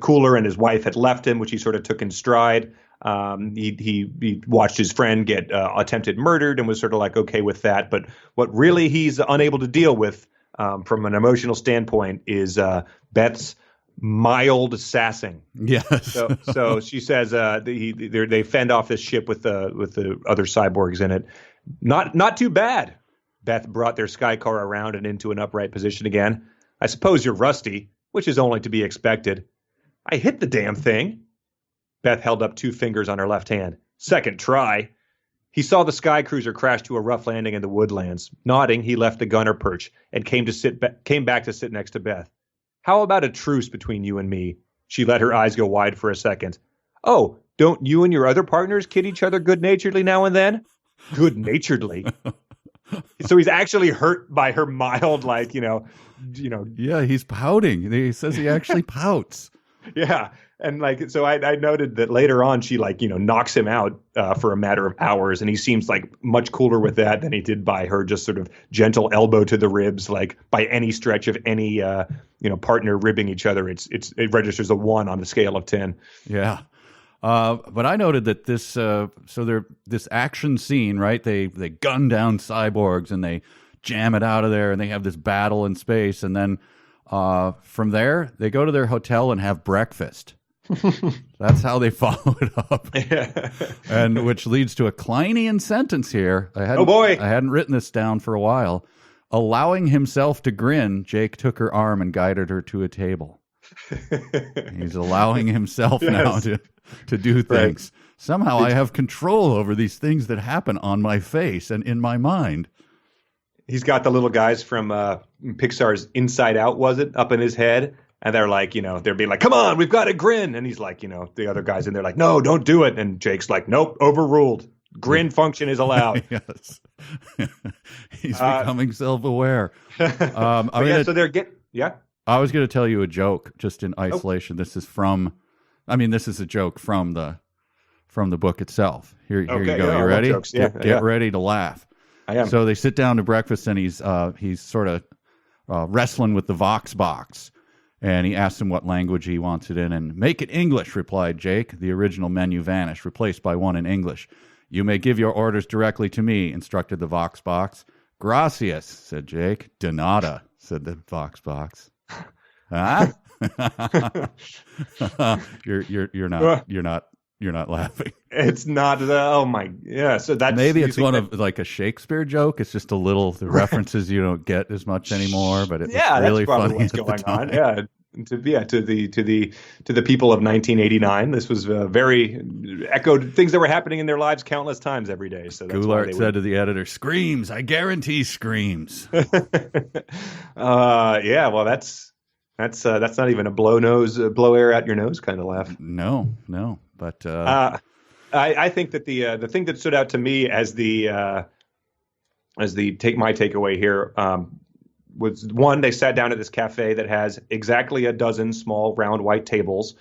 cooler, and his wife had left him, which he sort of took in stride. He watched his friend get attempted murdered and was sort of like okay with that. But what really he's unable to deal with from an emotional standpoint is Beth's mild sassing. Yes. So she says they fend off this ship with the other cyborgs in it. Not too bad. Beth brought their sky car around and into an upright position again. I suppose you're rusty, which is only to be expected. I hit the damn thing. Beth held up 2 fingers on her left hand. Second try. He saw the sky cruiser crash to a rough landing in the woodlands. Nodding, he left the gunner perch and came back to sit next to Beth. How about a truce between you and me? She let her eyes go wide for a second. Oh, don't you and your other partners kid each other good-naturedly now and then? Good-naturedly. So he's actually hurt by her mild, Yeah, he's pouting. He says he actually pouts. Yeah. And so I noted that later on, she knocks him out for a matter of hours. And he seems like much cooler with that than he did by her just sort of gentle elbow to the ribs, like by any stretch of any, partner ribbing each other. It registers a 1 on the scale of 10. Yeah. But I noted that this action scene, right? They gun down cyborgs and they jam it out of there, and they have this battle in space, and then from there they go to their hotel and have breakfast. That's how they follow it up. Yeah. And which leads to a Kleinian sentence here. I hadn't written this down for a while. Allowing himself to grin, Jake took her arm and guided her to a table. He's allowing himself now to do things. Right. Somehow I have control over these things that happen on my face and in my mind. He's got the little guys from Pixar's Inside Out, was it, up in his head? And they're like, they're being like, come on, we've got to grin. And he's like, the other guys in there like, no, don't do it. And Jake's like, nope, overruled. Grin function is allowed. Yes. He's becoming self-aware. So they're I was going to tell you a joke just in isolation. This is a joke from the book itself. Here you go. Yeah, you ready? Get ready to laugh. I am. So they sit down to breakfast, and he's sort of wrestling with the Vox box. And he asks him what language he wants it in. And make it English, replied Jake. The original menu vanished, replaced by one in English. You may give your orders directly to me, instructed the Vox box. Gracias, said Jake. De nada, said the Vox box. Huh? You're not laughing. It's not. Oh my. Yeah. So that's maybe it's one of like a Shakespeare joke. It's just a little the references you don't get as much anymore. But it's really that's funny. What's going on? Yeah. To the people of 1989, this was very echoed things that were happening in their lives countless times every day. So that's Goulart said to the editor, "Screams! I guarantee screams." Yeah. Well, that's not even a blow air out your nose kind of laugh. No. But I think that the thing that stood out to me as the takeaway here was one, they sat down at this cafe that has exactly a dozen small round white tables.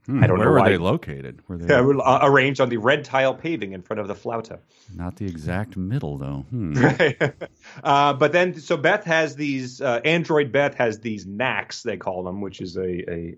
I don't know where were they located. Arranged on the red tile paving in front of the flauta. Not the exact middle, though. Right. But then, so Beth has these, Android Beth has these knacks, they call them, which is a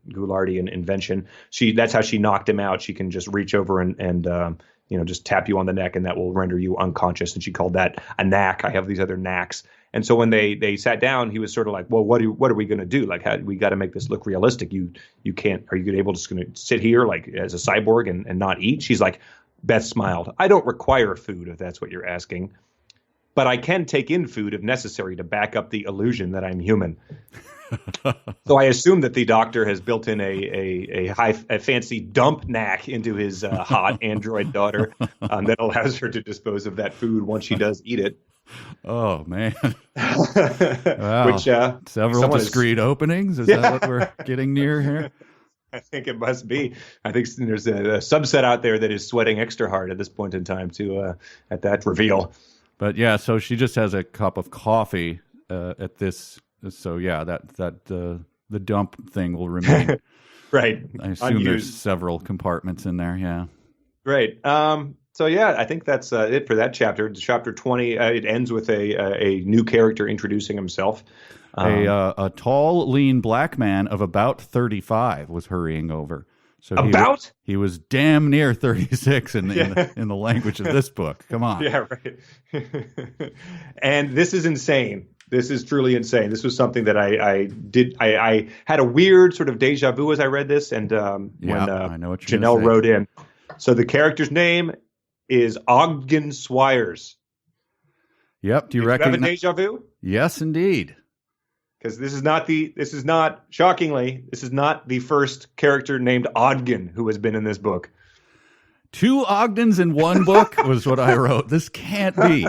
Goulartian invention. That's how she knocked him out. She can just reach over and just tap you on the neck, and that will render you unconscious. And she called that a knack. I have these other knacks. And so when they sat down, he was sort of like, well, what are we going to do? Like, we got to make this look realistic. You can't, are you able to just going to sit here like as a cyborg and not eat? She's like, Beth smiled. I don't require food if that's what you're asking, but I can take in food if necessary to back up the illusion that I'm human. So I assume that the doctor has built in a fancy dump knack into his hot android daughter that allows her to dispose of that food once she does eat it. Oh man! Wow. Which several discreet openings. Is that what we're getting near here? I think it must be. I think there's a subset out there that is sweating extra hard at this point in time at that reveal. But yeah, so she just has a cup of coffee at this. So yeah, that the dump thing will remain. Right. I assume there's several compartments in there. Yeah. Great. So yeah, I think that's it for that chapter. Chapter 20. It ends with a new character introducing himself. A tall, lean black man of about 35 was hurrying over. So About? he was damn near 36 in Yeah. in the language of this book. Come on. Yeah, right. And this is insane. This is truly insane. This was something that I did. I had a weird sort of deja vu as I read this, and when I know what you're Janelle gonna say. wrote in. So the character's name is Ogden Swires. Yep. Do you Did you have a recognize? deja vu? Yes, indeed. Because this is not shockingly, this is not the first character named Ogden who has been in this book. 2 Ogdens in one book was what I wrote. This can't be.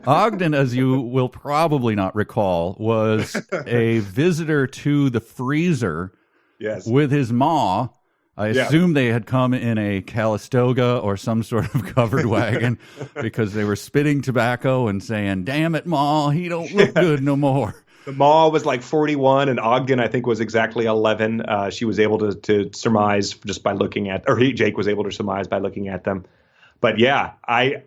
Ogden, as you will probably not recall, was a visitor to the freezer Yes. with his ma. I assume they had come in a Calistoga or some sort of covered wagon because they were spitting tobacco and saying, "Damn it, ma, he don't look good no more." The Ma was like 41, and Ogden, I think, was exactly 11. She was able to surmise just by looking at, or Jake was able to surmise by looking at them. But yeah, and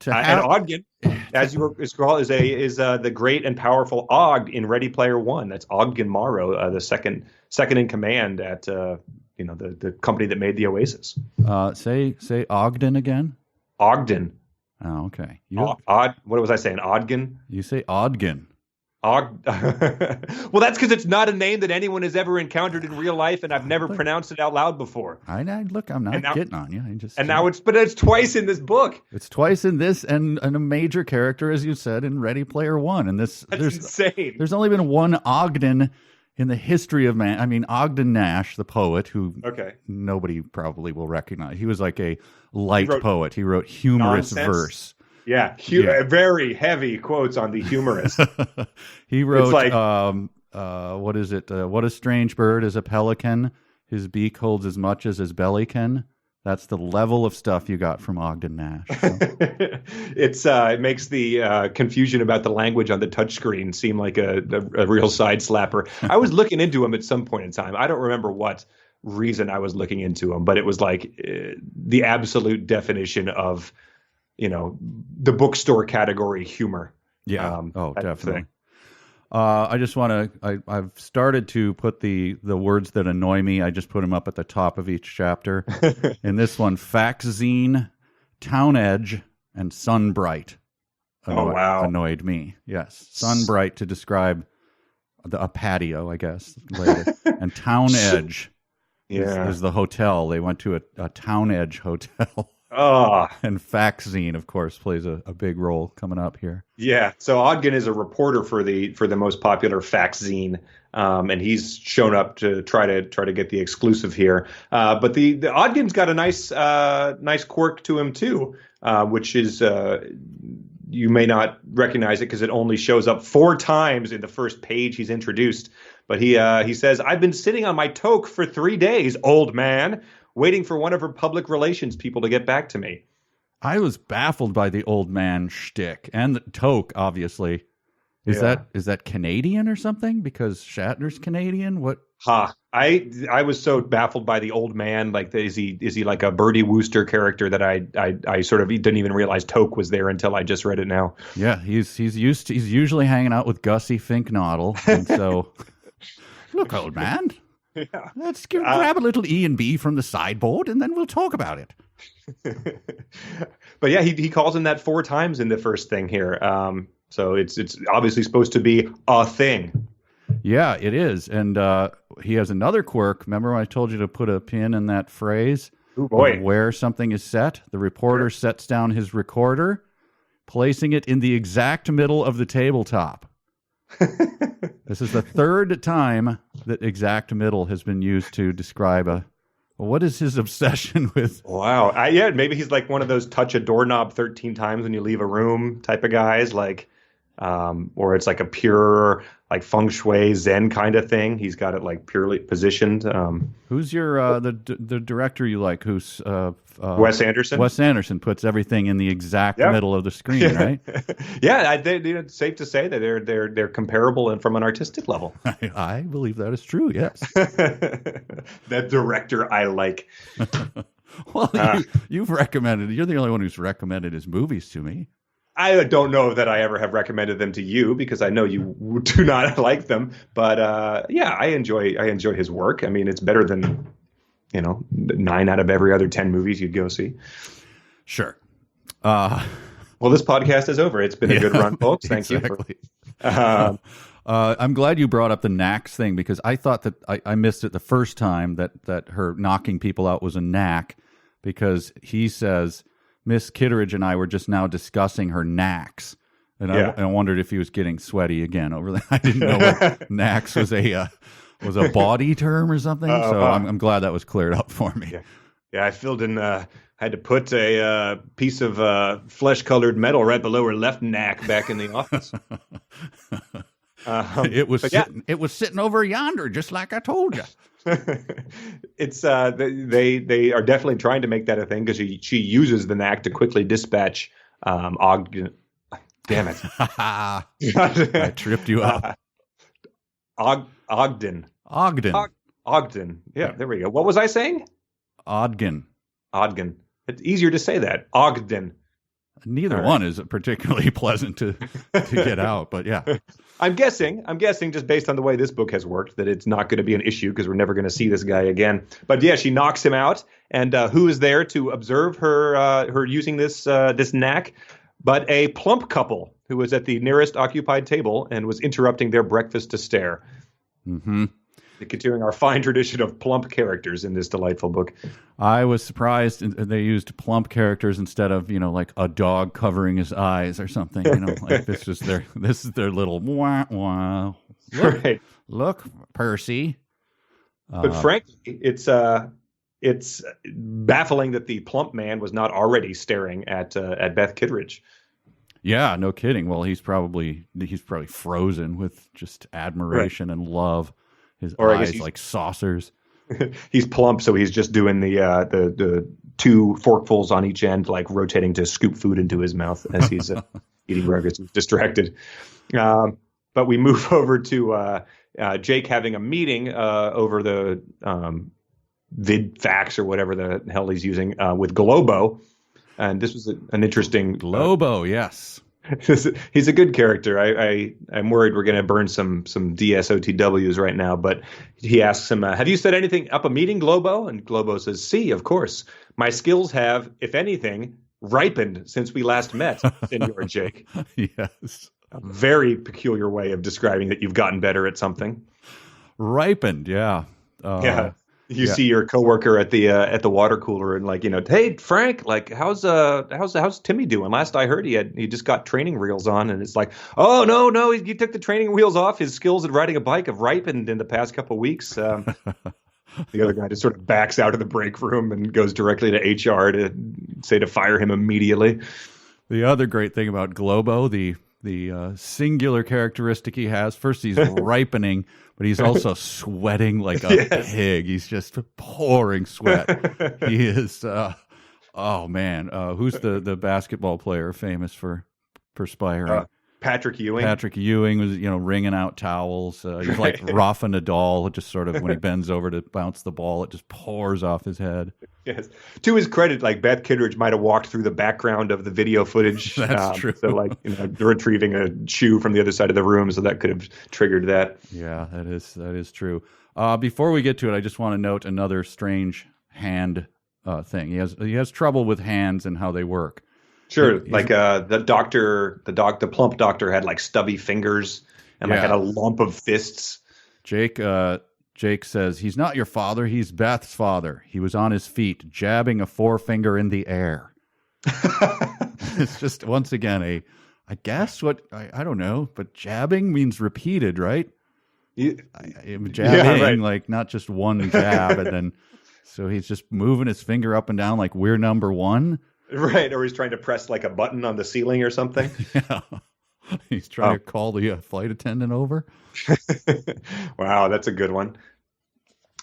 Ogden, as you were called, is the great and powerful Og in Ready Player One. That's Ogden Morrow, the second in command at the company that made the Oasis. Say Ogden again. Ogden. Oh, okay. What was I saying? Ogden. You say Ogden. Well, that's because it's not a name that anyone has ever encountered in real life, and I've never pronounced it out loud before. Look, I'm not getting on you. But it's twice in this book. It's twice in this, and a major character, as you said, in Ready Player One. And That's insane. There's only been one Ogden in the history of man. I mean, Ogden Nash, the poet, who nobody probably will recognize. He was like a light poet. He wrote humorous verse. Yeah, very heavy quotes on the humorist. He wrote, what is it? What a strange bird is a pelican. His beak holds as much as his belly can. That's the level of stuff you got from Ogden Nash. So. It makes the confusion about the language on the touchscreen seem like a real side slapper. I was looking into him at some point in time. I don't remember what reason I was looking into him, but it was like the absolute definition of the bookstore category humor. Yeah. Definitely. I just want to. I've started to put the words that annoy me. I just put them up at the top of each chapter. In this one, Faxzine, Town Edge, and Sunbright. Annoyed me. Yes, Sunbright to describe a patio, I guess later, and Town Edge. Is the hotel. They went to a Town Edge hotel. And Faxzine, of course, plays a big role coming up here. Yeah, so Ogden is a reporter for the most popular Faxzine, and he's shown up to try to get the exclusive here. But the Ogden's got a nice quirk to him too, which is you may not recognize it because it only shows up 4 times in the first page he's introduced. But he says, "I've been sitting on my toque for 3 days, old man, waiting for one of her public relations people to get back to me." I was baffled by the old man shtick and the toque, obviously. Is that Canadian or something? Because Shatner's Canadian? What? I was so baffled by the old man. Like, is he like a Bertie Wooster character that I sort of didn't even realize toque was there until I just read it now. Yeah, he's usually hanging out with Gussie Finknoddle, and so look, old man. Yeah. Let's grab a little E and B from the sideboard, and then we'll talk about it. But yeah, he calls him that 4 times in the first thing here. So it's obviously supposed to be a thing. Yeah, it is. And he has another quirk. Remember when I told you to put a pin in that phrase? Oh boy. Where something is set? The reporter sets down his recorder, placing it in the exact middle of the tabletop. This is the 3rd time that exact middle has been used to describe what is his obsession with? Wow. Maybe he's like one of those touch a doorknob 13 times when you leave a room type of guys, like, or it's like a pure like feng shui Zen kind of thing. He's got it like purely positioned. Who's your the director you like? Who's Wes Anderson? Wes Anderson puts everything in the exact middle of the screen, right? Yeah, it's safe to say that they're comparable and from an artistic level. I believe that is true. Yes, that director I like. Well, you've recommended. You're the only one who's recommended his movies to me. I don't know that I ever have recommended them to you because I know you do not like them. But yeah, I enjoy his work. I mean, it's better than 9 out of every other 10 movies you'd go see. Sure. Well, this podcast is over. It's been a good run, folks. Thank you. I'm glad you brought up the knacks thing because I thought that I missed it the first time that her knocking people out was a knack because he says Miss Kittridge and I were just now discussing her knacks. And I wondered if he was getting sweaty again over that. I didn't know what knacks was a body term or something. So I'm glad that was cleared up for me. Yeah, I filled in. Had to put a piece of flesh-colored metal right below her left knack back in the office. It was sitting over yonder, just like I told you. It's they are definitely trying to make that a thing because she uses the knack to quickly dispatch Ogden. Damn it! I tripped you up. Ogden. Yeah, there we go. What was I saying? Ogden. It's easier to say that. Ogden. Neither one is particularly pleasant to get out, but yeah. I'm guessing just based on the way this book has worked that it's not going to be an issue because we're never going to see this guy again. But yeah, she knocks him out, and who is there to observe her using this knack? But a plump couple who was at the nearest occupied table and was interrupting their breakfast to stare. Mm-hmm. Continuing our fine tradition of plump characters in this delightful book. I was surprised they used plump characters instead of, like a dog covering his eyes or something. Like this is their little wah wah. Look, Percy. But frankly, it's baffling that the plump man was not already staring at Beth Kittridge. Yeah, no kidding. Well, he's probably frozen with just admiration and love. His eyes like saucers. He's plump, so he's just doing the 2 forkfuls on each end, like rotating to scoop food into his mouth as he's eating burgers. He's distracted. But we move over to Jake having a meeting over the vid fax or whatever the hell he's using with Globo. And this was an interesting... Globo, yes. He's a good character. I'm worried we're going to burn some DSOTWs right now. But he asks him, have you set anything up a meeting, Globo? And Globo says, see, of course. My skills have, if anything, ripened since we last met, Senor Jake. Yes. A very peculiar way of describing that you've gotten better at something. Ripened, yeah. Yeah. You see your coworker at the water cooler and hey Frank, how's Timmy doing? Last I heard he just got training wheels on, and it's like, oh no, he took the training wheels off. His skills at riding a bike have ripened in the past couple of weeks. The other guy just sort of backs out of the break room and goes directly to HR to say to fire him immediately. The other great thing about Globo, the singular characteristic he has, first he's ripening, but he's also sweating like a pig. He's just pouring sweat. He is, oh man, who's the basketball player famous for perspiring? Patrick Ewing. Patrick Ewing was, wringing out towels. He's like Rafa Nadal, just sort of when he bends over to bounce the ball, it just pours off his head. Yes. To his credit, Beth Kittridge might have walked through the background of the video footage. That's true. So retrieving a shoe from the other side of the room, so that could have triggered that. Yeah, that is true. Before we get to it, I just want to note another strange hand thing. He has trouble with hands and how they work. Sure, the plump doctor had stubby fingers and had a lump of fists. Jake says, he's not your father, he's Beth's father. He was on his feet, jabbing a forefinger in the air. It's just, once again, I guess I don't know, but jabbing means repeated, right? Jabbing, right. Not just one jab, and then, so he's just moving his finger up and down like we're number one. Right, or he's trying to press a button on the ceiling or something. Yeah, he's trying to call the flight attendant over. Wow, that's a good one.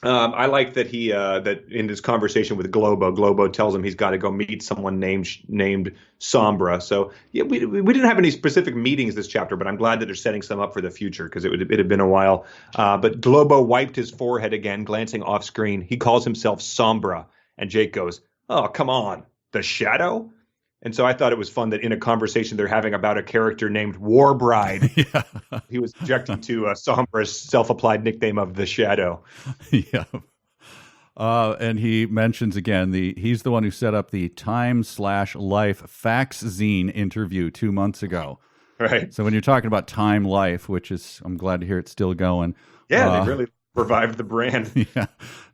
I like that he that in his conversation with Globo tells him he's got to go meet someone named Sombra. So yeah, we didn't have any specific meetings this chapter, but I'm glad that they're setting some up for the future because it had been a while. But Globo wiped his forehead again, glancing off screen. He calls himself Sombra, and Jake goes, Oh, come on. The Shadow? And so I thought it was fun that in a conversation they're having about a character named War Bride, Yeah. he was objecting to Sombra's self-applied nickname of the Shadow. Yeah. And he mentions again he's the one who set up the Time/Life fax zine interview 2 months ago. Right. So when you're talking about Time Life, which is, I'm glad to hear it's still going. Yeah, they really revived the brand. Yeah,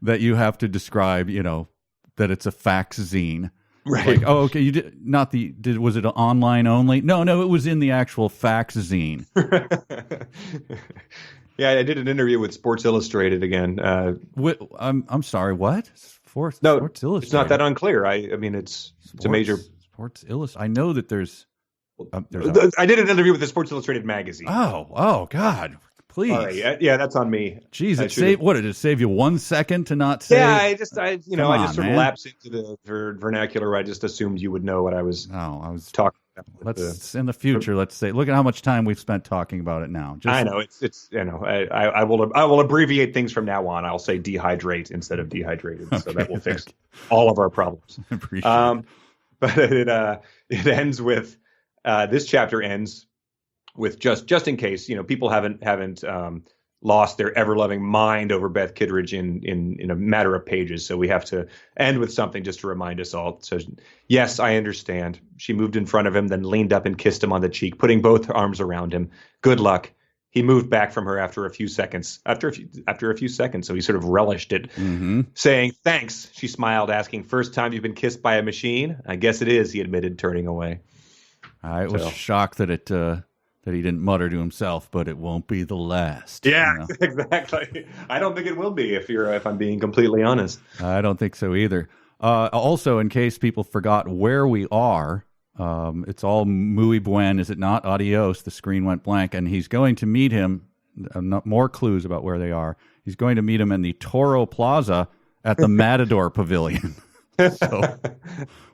that you have to describe, that it's a fax zine. Right. Like, oh, okay, you was it online only? No, it was in the actual fax zine. Yeah, I did an interview with Sports Illustrated again. I'm sorry, what? Sports Illustrated. It's not that unclear. I mean, it's a major Sports Illustrated. I know that there's I did an interview with the Sports Illustrated magazine. Oh, God. Please. All right, yeah, that's on me. Jeez, what did it save you 1 second to not say? Yeah, I just sort of lapsed into the vernacular where I just assumed you would know what I was. No, I was talking about. In the future, let's say, look at how much time we've spent talking about it now. I know it's I will abbreviate things from now on. I'll say dehydrate instead of dehydrated, so that will fix all of our problems. I appreciate it. But it ends with this chapter ends with just in case people haven't lost their ever loving mind over Beth Kittridge in a matter of pages. So we have to end with something just to remind us all. So yes, I understand. She moved in front of him, then leaned up and kissed him on the cheek, putting both arms around him. Good luck. He moved back from her after a few seconds. After a few seconds, so he sort of relished it, saying thanks. She smiled, asking, "First time you've been kissed by a machine?" "I guess it is," he admitted, turning away. I was shocked that that he didn't mutter to himself, but it won't be the last. Yeah, exactly. I don't think it will be if I'm being completely honest. I don't think so either. Also, in case people forgot where we are, it's all muy buen, is it not? Adios. The screen went blank, and he's going to meet him. More clues about where they are. He's going to meet him in the Toro Plaza at the Matador Pavilion. So,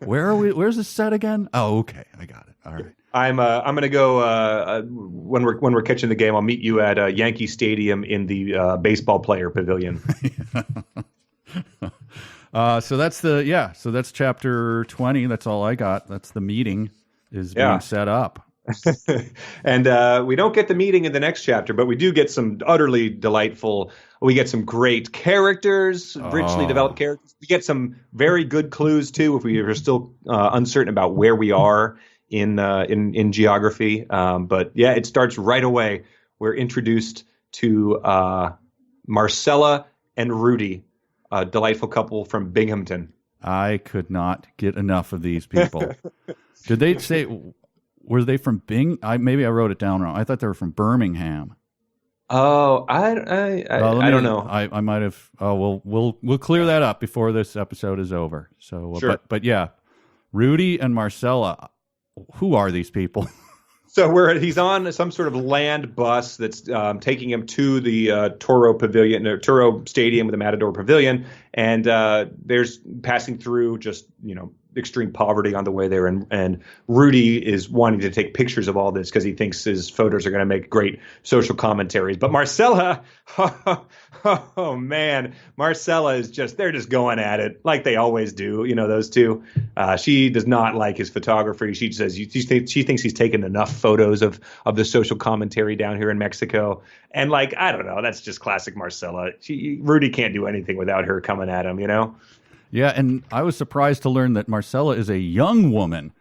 where are we? Where's the set again? Oh, okay, I got it. All right. I'm going to go when we're catching the game. I'll meet you at Yankee Stadium in the baseball player pavilion. So that's chapter 20. That's all I got. That's the meeting is being set up. And we don't get the meeting in the next chapter, but we do get some utterly delightful. We get some great characters, richly developed characters. We get some very good clues too, if we are still uncertain about where we are in geography. But yeah, it starts right away. We're introduced to Marcella and Rudy, a delightful couple from Binghamton. I could not get enough of these people. Did they say? Were they from maybe I wrote it down wrong. I thought they were from Birmingham. Oh, I don't know. I might have. Oh, we'll clear that up before this episode is over. So, sure. But yeah, Rudy and Marcella. Who are these people? So he's on some sort of land bus that's taking him to the Toro Pavilion, or Toro Stadium with the Matador Pavilion, and there's passing through just extreme poverty on the way there, and Rudy is wanting to take pictures of all this because he thinks his photos are going to make great social commentaries. But Marcella, oh man, Marcella is they're just going at it like they always do. Those two. She does not like his photography. She says she thinks he's taken enough photos of the social commentary down here in Mexico. And I don't know, that's just classic Marcella. Rudy can't do anything without her coming at him, Yeah, and I was surprised to learn that Marcella is a young woman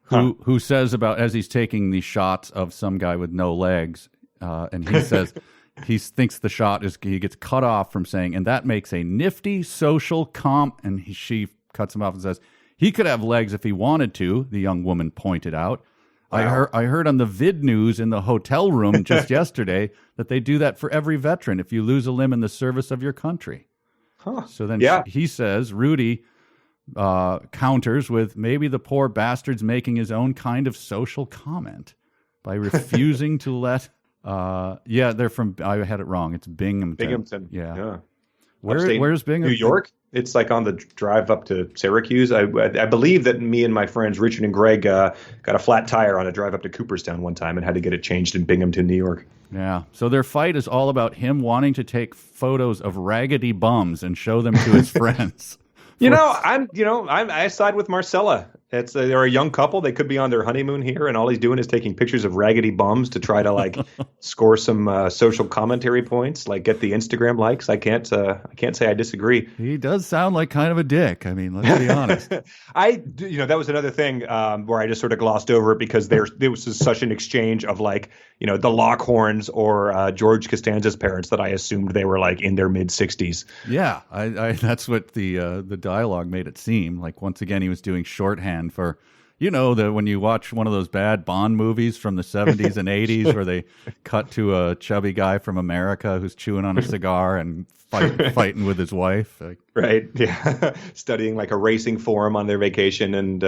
who says about, as he's taking these shots of some guy with no legs, and he says he thinks the shot he gets cut off from saying, and that makes a nifty social and she cuts him off and says, he could have legs if he wanted to, the young woman pointed out. Wow. I heard on the vid news in the hotel room just yesterday that they do that for every veteran if you lose a limb in the service of your country. Huh. So then he says, Rudy counters with, maybe the poor bastard's making his own kind of social comment by refusing to let, they're from, I had it wrong. It's Binghamton. Binghamton. Yeah. Where's Binghamton? New York? It's on the drive up to Syracuse. I believe that me and my friends Richard and Greg got a flat tire on a drive up to Cooperstown one time and had to get it changed in Binghamton, New York. Yeah. So their fight is all about him wanting to take photos of raggedy bums and show them to his friends I side with Marcella. They're a young couple. They could be on their honeymoon here, and all he's doing is taking pictures of raggedy bums to try to like score some social commentary points, like get the Instagram likes. I can't say I disagree. He does sound like kind of a dick. I mean, let's be honest. That was another thing where I just sort of glossed over it because there was such an exchange of like, the Lockhorns or George Costanza's parents that I assumed they were like in their mid-60s. Yeah, I that's what the dialogue made it seem like. Once again, he was doing shorthand for, that when you watch one of those bad Bond movies from the 70s and 80s where they cut to a chubby guy from America who's chewing on a cigar and fighting with his wife. Right. Yeah. Studying like a racing forum on their vacation and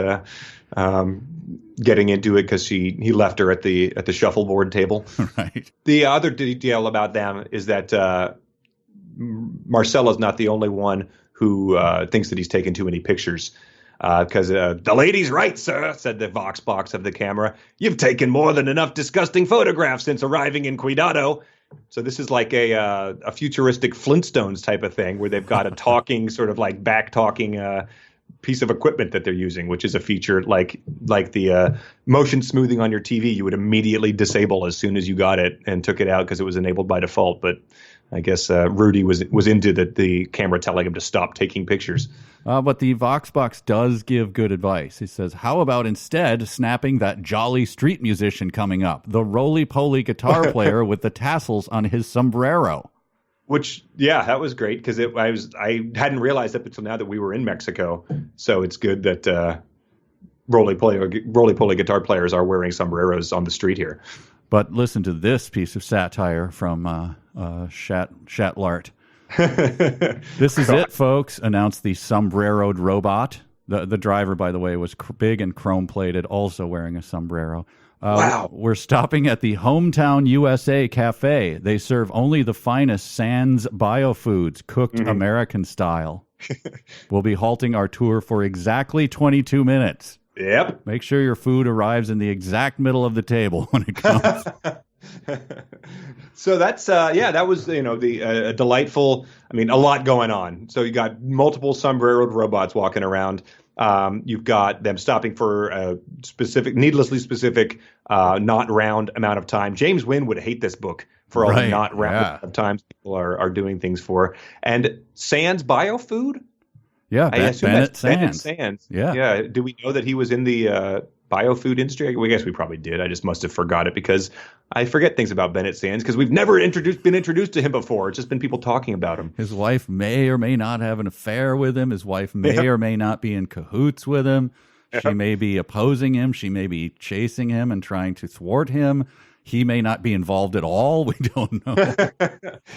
getting into it because he left her at the shuffleboard table. Right. The other detail about them is that Marcella's not the only one who thinks that he's taken too many pictures. Because the lady's right, sir, said the Vox box of the camera. You've taken more than enough disgusting photographs since arriving in Cuidado. So this is like a futuristic Flintstones type of thing where they've got a talking, sort of like back-talking piece of equipment that they're using, which is a feature like the motion smoothing on your TV you would immediately disable as soon as you got it and took it out because it was enabled by default. But I guess Rudy was into the camera telling him to stop taking pictures. But the Voxbox does give good advice. He says, how about instead snapping that jolly street musician coming up, the roly-poly guitar player with the tassels on his sombrero? Which, yeah, that was great because I hadn't realized up until now that we were in Mexico. So it's good that roly-poly guitar players are wearing sombreros on the street here. But listen to this piece of satire from Shatlart. This is it, folks, announced the sombreroed robot. The driver, by the way, was big and chrome-plated, also wearing a sombrero. Wow. We're stopping at the Hometown USA Cafe. They serve only the finest Sans biofoods, cooked American style. We'll be halting our tour for exactly 22 minutes. Yep. Make sure your food arrives in the exact middle of the table when it comes. So that's that was the delightful. I mean, a lot going on. So you got multiple sombreroed robots walking around. You've got them stopping for a needlessly specific, not round amount of time. James Wynn would hate this book for all the not round amount of times people are doing things for. And Sans Biofood. Yeah, I assume Bennett Bennett Sands. Sands. Yeah. Do we know that he was in the biofood industry? I guess we probably did. I just must have forgot it because I forget things about Bennett Sands because we've never been introduced to him before. It's just been people talking about him. His wife may or may not have an affair with him. His wife may or may not be in cahoots with him. She may be opposing him. She may be chasing him and trying to thwart him. He may not be involved at all. We don't know.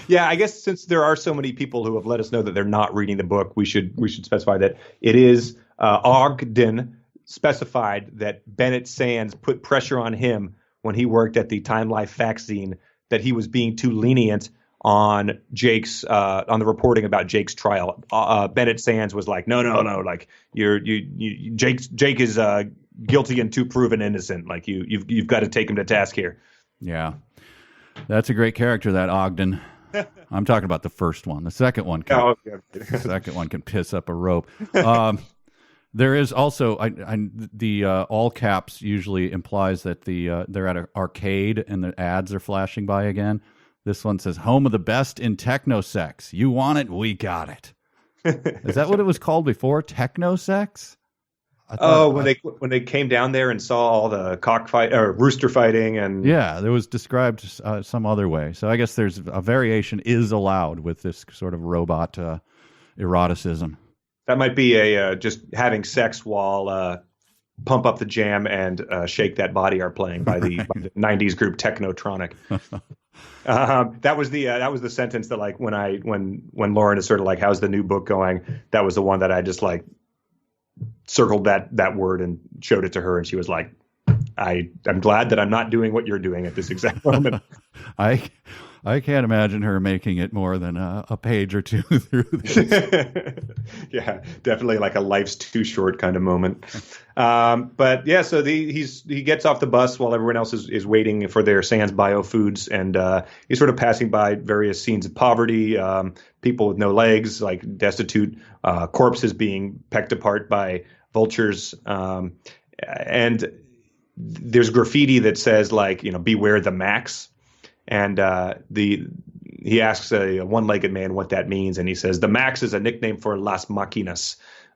Yeah, I guess since there are so many people who have let us know that they're not reading the book, we should specify that it is Ogden specified that Bennett Sands put pressure on him when he worked at the Time Life vaccine that he was being too lenient on Jake's on the reporting about Jake's trial. Bennett Sands was like, no, like Jake is guilty and too proven innocent. Like you've got to take him to task here. Yeah, that's a great character, that Ogden. I'm talking about the first one. The second one can, the second one can piss up a rope. There is also the all caps usually implies that they're at an arcade and the ads are flashing by again. This one says, home of the best in techno sex. You want it? We got it. Is that what it was called before? Techno sex? When they came down there and saw all the cockfight or rooster fighting and there was described some other way. So I guess there's a variation is allowed with this sort of robot eroticism. That might be a just having sex while Pump Up the Jam and Shake That Body are playing by the 90s group Technotronic. That was the sentence that like when Lauren is sort of like, how's the new book going? That was the one that I just like circled that word and showed it to her, and she was like, I'm glad that I'm not doing what you're doing at this exact moment. I can't imagine her making it more than a page or two through this. Yeah, definitely like a life's too short kind of moment. But yeah, so he gets off the bus while everyone else is waiting for their Sans Bio foods, and he's sort of passing by various scenes of poverty, people with no legs, like destitute, corpses being pecked apart by vultures, and there's graffiti that says like, beware the Max. And he asks a one-legged man what that means, and he says the Max is a nickname for Las Máquinas,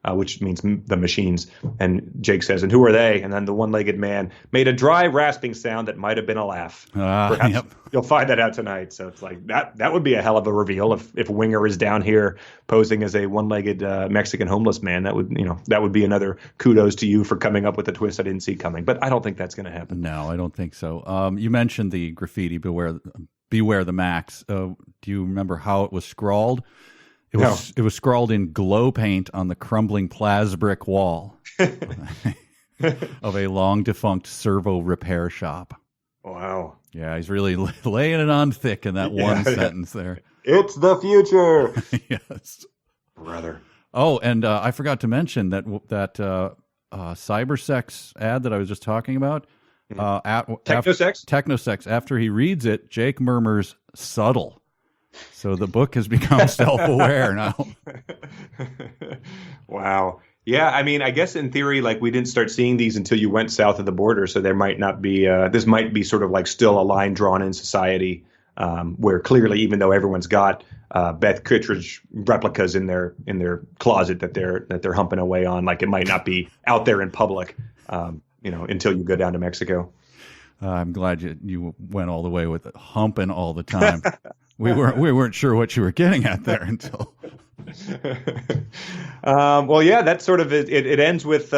which means the machines. And Jake says, and who are they? And then the one-legged man made a dry rasping sound that might have been a laugh. Perhaps Yep. You'll find that out tonight. So it's like that would be a hell of a reveal if Winger is down here posing as a one-legged Mexican homeless man. That would be another kudos to you for coming up with a twist I didn't see coming. But I don't think that's going to happen. No, I don't think so. You mentioned the graffiti, beware the Max. Do you remember how it was scrawled? It was scrawled in glow paint on the crumbling plas brick wall of a long defunct servo repair shop. Wow. Yeah, he's really laying it on thick in that one sentence there. It's the future. Yes. Brother. Oh, and I forgot to mention that cybersex ad that I was just talking about. Technosex? Technosex. After he reads it, Jake murmurs, subtle. So the book has become self-aware now. Wow. Yeah, I mean, I guess in theory, like we didn't start seeing these until you went south of the border, so there might not be. This might be sort of like still a line drawn in society, where clearly, even though everyone's got Beth Kittridge replicas in their closet that they're humping away on, like it might not be out there in public, until you go down to Mexico. I'm glad you went all the way with it, humping all the time. We weren't sure what you were getting at there until. Well, yeah, that's sort of it. It ends with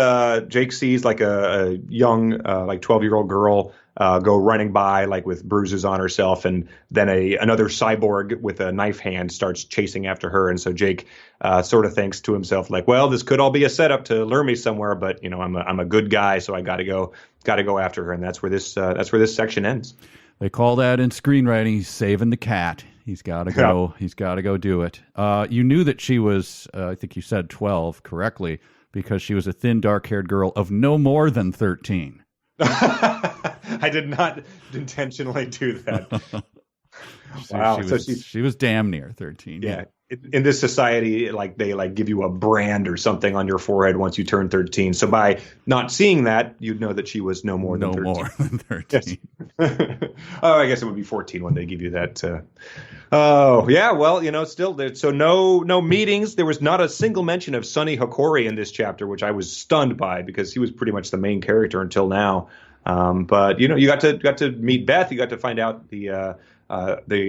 Jake sees like a young, like 12-year-old girl go running by, like with bruises on herself, and then another cyborg with a knife hand starts chasing after her. And so Jake sort of thinks to himself, like, well, this could all be a setup to lure me somewhere, but I'm a good guy, so I got to go after her. And that's where this section ends. They call that in screenwriting, he's saving the cat. He's got to go. Yeah. He's got to go do it. You knew that she was, I think you said 12 correctly, because she was a thin, dark-haired girl of no more than 13. I did not intentionally do that. Wow. She was damn near 13. Yeah. In this society, like they like give you a brand or something on your forehead once you turn 13. So by not seeing that, you'd know that she was no more than 13. No more than 13. Yes. Oh, I guess it would be 14 when they give you that. Oh, yeah. Well, still there. So no meetings. There was not a single mention of Sonny Hokori in this chapter, which I was stunned by because he was pretty much the main character until now. But you got to meet Beth. You got to find out the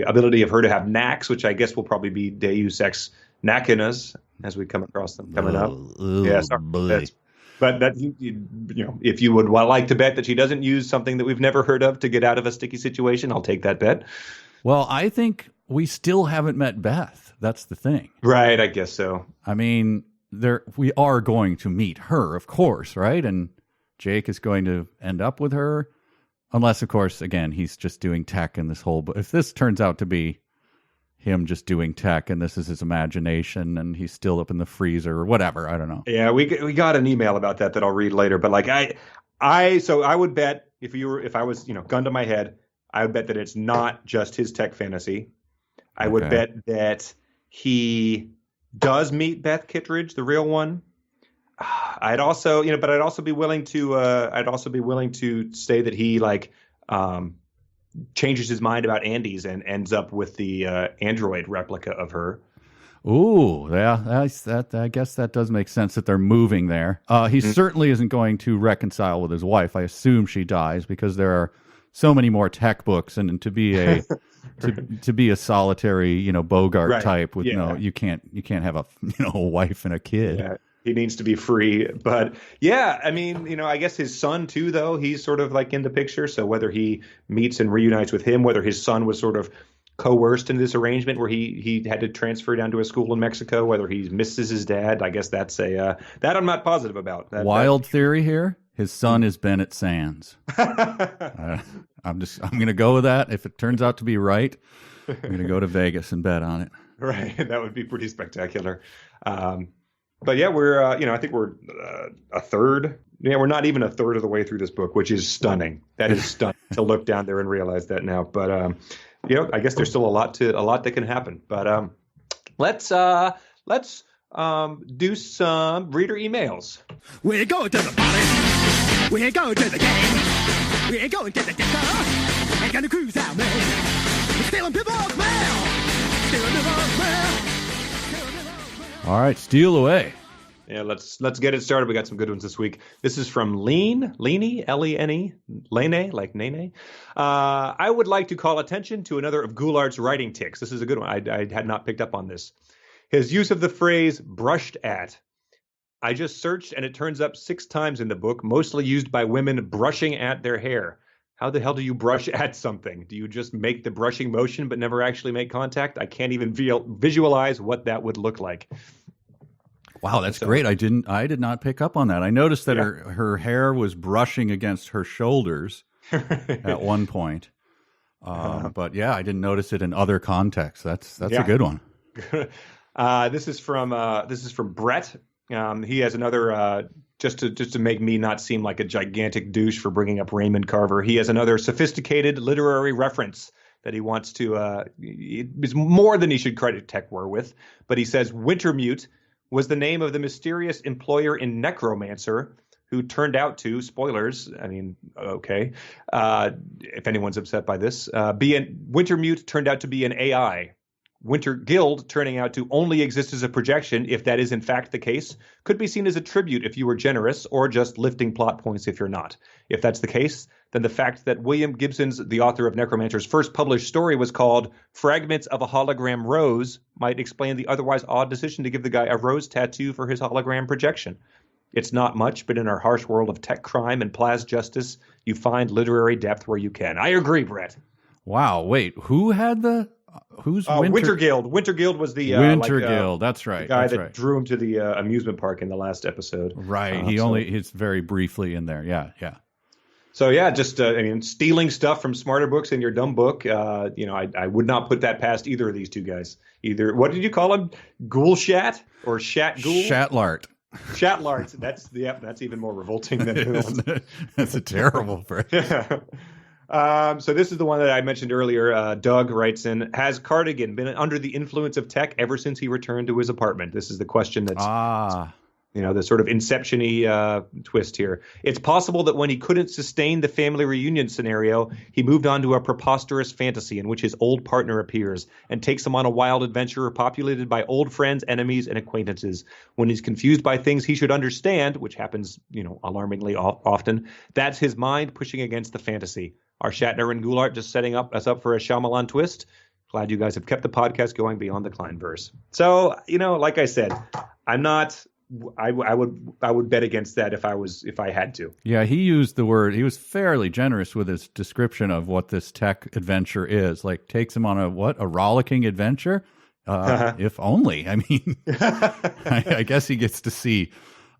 ability of her to have knacks, which I guess will probably be Deus Ex Nachinas as we come across them coming up. Yeah, but that if you would like to bet that she doesn't use something that we've never heard of to get out of a sticky situation, I'll take that bet. Well, I think we still haven't met Beth. That's the thing. Right, I guess so. I mean, we are going to meet her, of course, right? And Jake is going to end up with her. Unless, of course, again, he's just doing tech in this whole... If this turns out to be him just doing tech and this is his imagination and he's still up in the freezer or whatever, I don't know. Yeah, we got an email about that I'll read later. But like I would bet if I was gun to my head, I would bet that it's not just his tech fantasy. I would bet that he does meet Beth Kittridge, the real one. I'd also be willing to say that he changes his mind about Andy's and ends up with the android replica of her. Ooh, yeah, I guess that does make sense that they're moving there. He certainly isn't going to reconcile with his wife. I assume she dies because there are so many more tech books, and to be a to be a solitary Bogart type with you can't have a a wife and a kid. Yeah. He needs to be free. But yeah, I mean, I guess his son too, though, he's sort of like in the picture. So whether he meets and reunites with him, whether his son was sort of coerced into this arrangement where he had to transfer down to a school in Mexico, whether he misses his dad, I guess that's that I'm not positive about. Wild theory here. His son is Bennett Sands. I'm going to go with that. If it turns out to be right, I'm going to go to Vegas and bet on it. Right. That would be pretty spectacular. But yeah, we're, I think we're a third. Yeah, we're not even a third of the way through this book, which is stunning. That is stunning to look down there and realize that now. But, I guess there's still a lot that can happen. But let's do some reader emails. We're going to the party. We're going to the game. We're going to the disco. We're going to cruise out, man. We're stealing people's mail. Stealing people's mail. All right, steal away. Yeah, let's get it started. We got some good ones this week. This is from Lene, L-E-N-E, Lene, like Nene. I would like to call attention to another of Goulart's writing tics. This is a good one. I had not picked up on this. His use of the phrase brushed at. I just searched and it turns up 6 times in the book, mostly used by women brushing at their hair. How the hell do you brush at something? Do you just make the brushing motion but never actually make contact? I can't even visualize what that would look like. Wow, that's great. I did not pick up on that. I noticed that her hair was brushing against her shoulders at one point. But yeah, I didn't notice it in other contexts. That's a good one. This is from Brett. He has another just to make me not seem like a gigantic douche for bringing up Raymond Carver. He has another sophisticated literary reference that he wants to. It's more than he should credit TechWar with, but he says Wintermute was the name of the mysterious employer in Necromancer who turned out to, spoilers, I mean, okay, if anyone's upset by this, Wintermute turned out to be an AI. Winter Guild turning out to only exist as a projection, if that is in fact the case, could be seen as a tribute if you were generous, or just lifting plot points if you're not. If that's the case, then the fact that William Gibson's, the author of Necromancer's first published story, was called Fragments of a Hologram Rose might explain the otherwise odd decision to give the guy a rose tattoo for his hologram projection. It's not much, but in our harsh world of tech crime and plas justice, you find literary depth where you can. I agree, Brett. Wow, wait, who had the... Who's Winter Guild? Winter Guild was the Winter Guild. That's right. The guy that's that right. drew him to the amusement park in the last episode. Right. He's very briefly in there. Yeah. Yeah. So yeah, just stealing stuff from smarter books in your dumb book. I would not put that past either of these two guys. Either, what did you call him? Ghoul Shat or Shat Ghoul? Shatlart. Shatlart. That's even more revolting than the ones. That's a terrible phrase. Yeah. So this is the one that I mentioned earlier. Doug writes in, has Cardigan been under the influence of tech ever since he returned to his apartment? This is the question that's, the sort of Inception-y twist here. It's possible that when he couldn't sustain the family reunion scenario, he moved on to a preposterous fantasy in which his old partner appears and takes him on a wild adventure populated by old friends, enemies, and acquaintances. When he's confused by things he should understand, which happens, alarmingly often, that's his mind pushing against the fantasy. Are Shatner and Goulart just setting us up for a Shyamalan twist? Glad you guys have kept the podcast going beyond the Kleinverse. So, like I said, I'm not. I would bet against that if I had to. Yeah, he used the word. He was fairly generous with his description of what this tech adventure is. Like, takes him on a rollicking adventure. If only. I mean, I guess he gets to see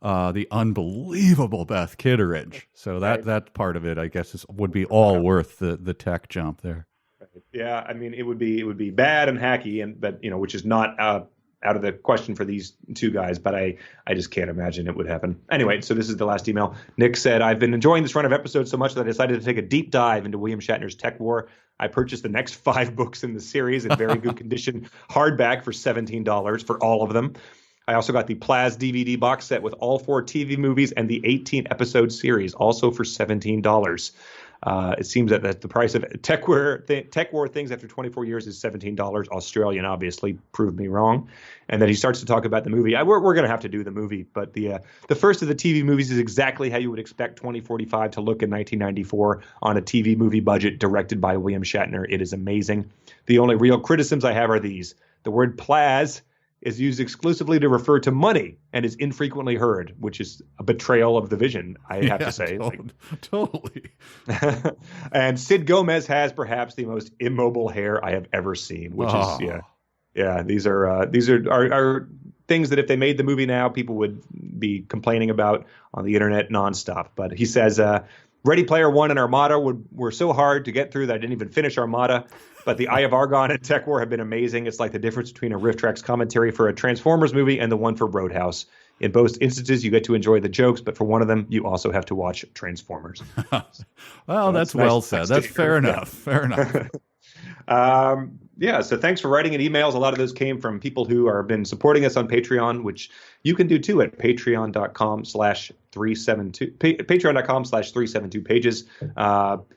the unbelievable Beth Kittridge. So that part of it, I guess, would be all worth the tech jump there. Yeah, I mean, it would be bad and hacky, but which is not out of the question for these two guys. But I just can't imagine it would happen. Anyway, so this is the last email. Nick said, "I've been enjoying this run of episodes so much that I decided to take a deep dive into William Shatner's Tech War. I purchased the next 5 books in the series in very good condition, hardback for $17 for all of them. I also got the Plaz DVD box set with all 4 TV movies and the 18-episode series, also for $17. It seems that the price of Tech War things after 24 years is $17. Australian, obviously, proved me wrong. And then he starts to talk about the movie. We're going to have to do the movie, but the first of the TV movies is exactly how you would expect 2045 to look in 1994 on a TV movie budget directed by William Shatner. It is amazing. The only real criticisms I have are these. The word Plaz is used exclusively to refer to money and is infrequently heard, which is a betrayal of the vision, I have to say. Totally. And Sid Gomez has perhaps the most immobile hair I have ever seen, which is, these are things that if they made the movie now, people would be complaining about on the internet nonstop. But he says, Ready Player One and Armada were so hard to get through that I didn't even finish Armada. But the Eye of Argon and Tech War have been amazing. It's like the difference between a Riff Tracks commentary for a Transformers movie and the one for Roadhouse. In both instances, you get to enjoy the jokes, but for one of them, you also have to watch Transformers. Well, that's well said. That's fair enough. Fair enough. So thanks for writing in emails. A lot of those came from people who have been supporting us on Patreon, which you can do too at patreon.com/372 patreon.com/372 pages.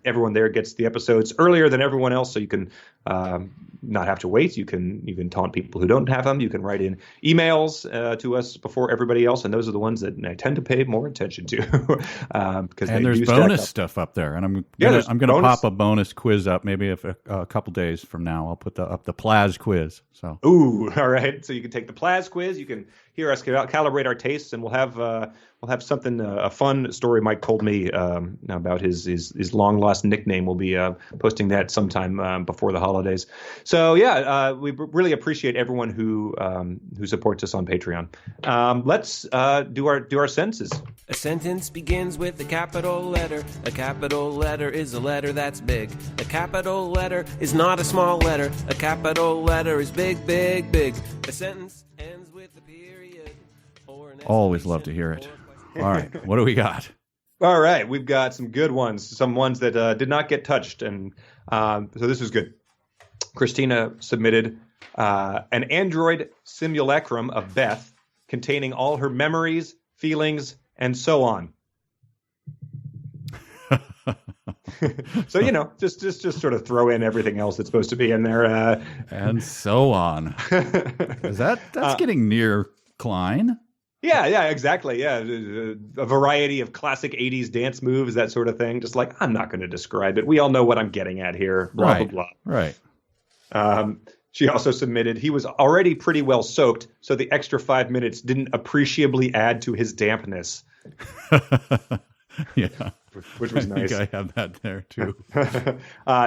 Everyone there gets the episodes earlier than everyone else, so you can not have to wait. You can taunt people who don't have them. You can write in emails to us before everybody else, and those are the ones that I tend to pay more attention to. Because there's bonus stuff up there, and I'm gonna pop a bonus quiz up maybe if a couple days from now. I'll put up the Plaz quiz. So ooh, all right. So you can take the Plaz quiz. You can hear us calibrate our tastes, and we'll have something a fun story Mike told me about his long lost nickname. We'll be posting that sometime before the holidays. So we really appreciate everyone who supports us on Patreon. Let's do our sentences. A sentence begins with a capital letter. A capital letter is a letter that's big. A capital letter is not a small letter. A capital letter is big, big, big. A sentence ends with a period. Always love to hear it. All right, what do we got? All right, we've got some good ones, some ones that did not get touched, and so this is good. Christina submitted an android simulacrum of Beth containing all her memories, feelings, and so on. So, just sort of throw in everything else that's supposed to be in there. And so on. That's getting near Klein. Yeah, exactly. Yeah, a variety of classic 80s dance moves, that sort of thing. Just like, I'm not going to describe it. We all know what I'm getting at here. Blah, right, blah, blah. Right. She also submitted, he was already pretty well soaked, so the extra 5 minutes didn't appreciably add to his dampness. Yeah. Which was nice. I think I have that there, too.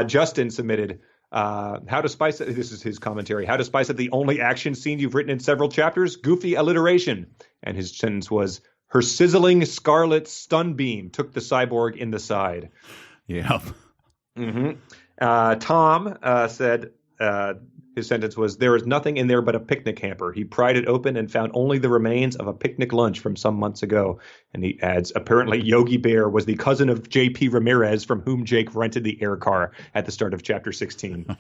Justin submitted, how to spice it. This is his commentary. How to spice up the only action scene you've written in several chapters? Goofy alliteration. And his sentence was, her sizzling scarlet stun beam took the cyborg in the side. Yeah. Mm-hmm. Tom said his sentence was, there is nothing in there but a picnic hamper. He pried it open and found only the remains of a picnic lunch from some months ago. And he adds, apparently Yogi Bear was the cousin of J.P. Ramirez from whom Jake rented the air car at the start of chapter 16.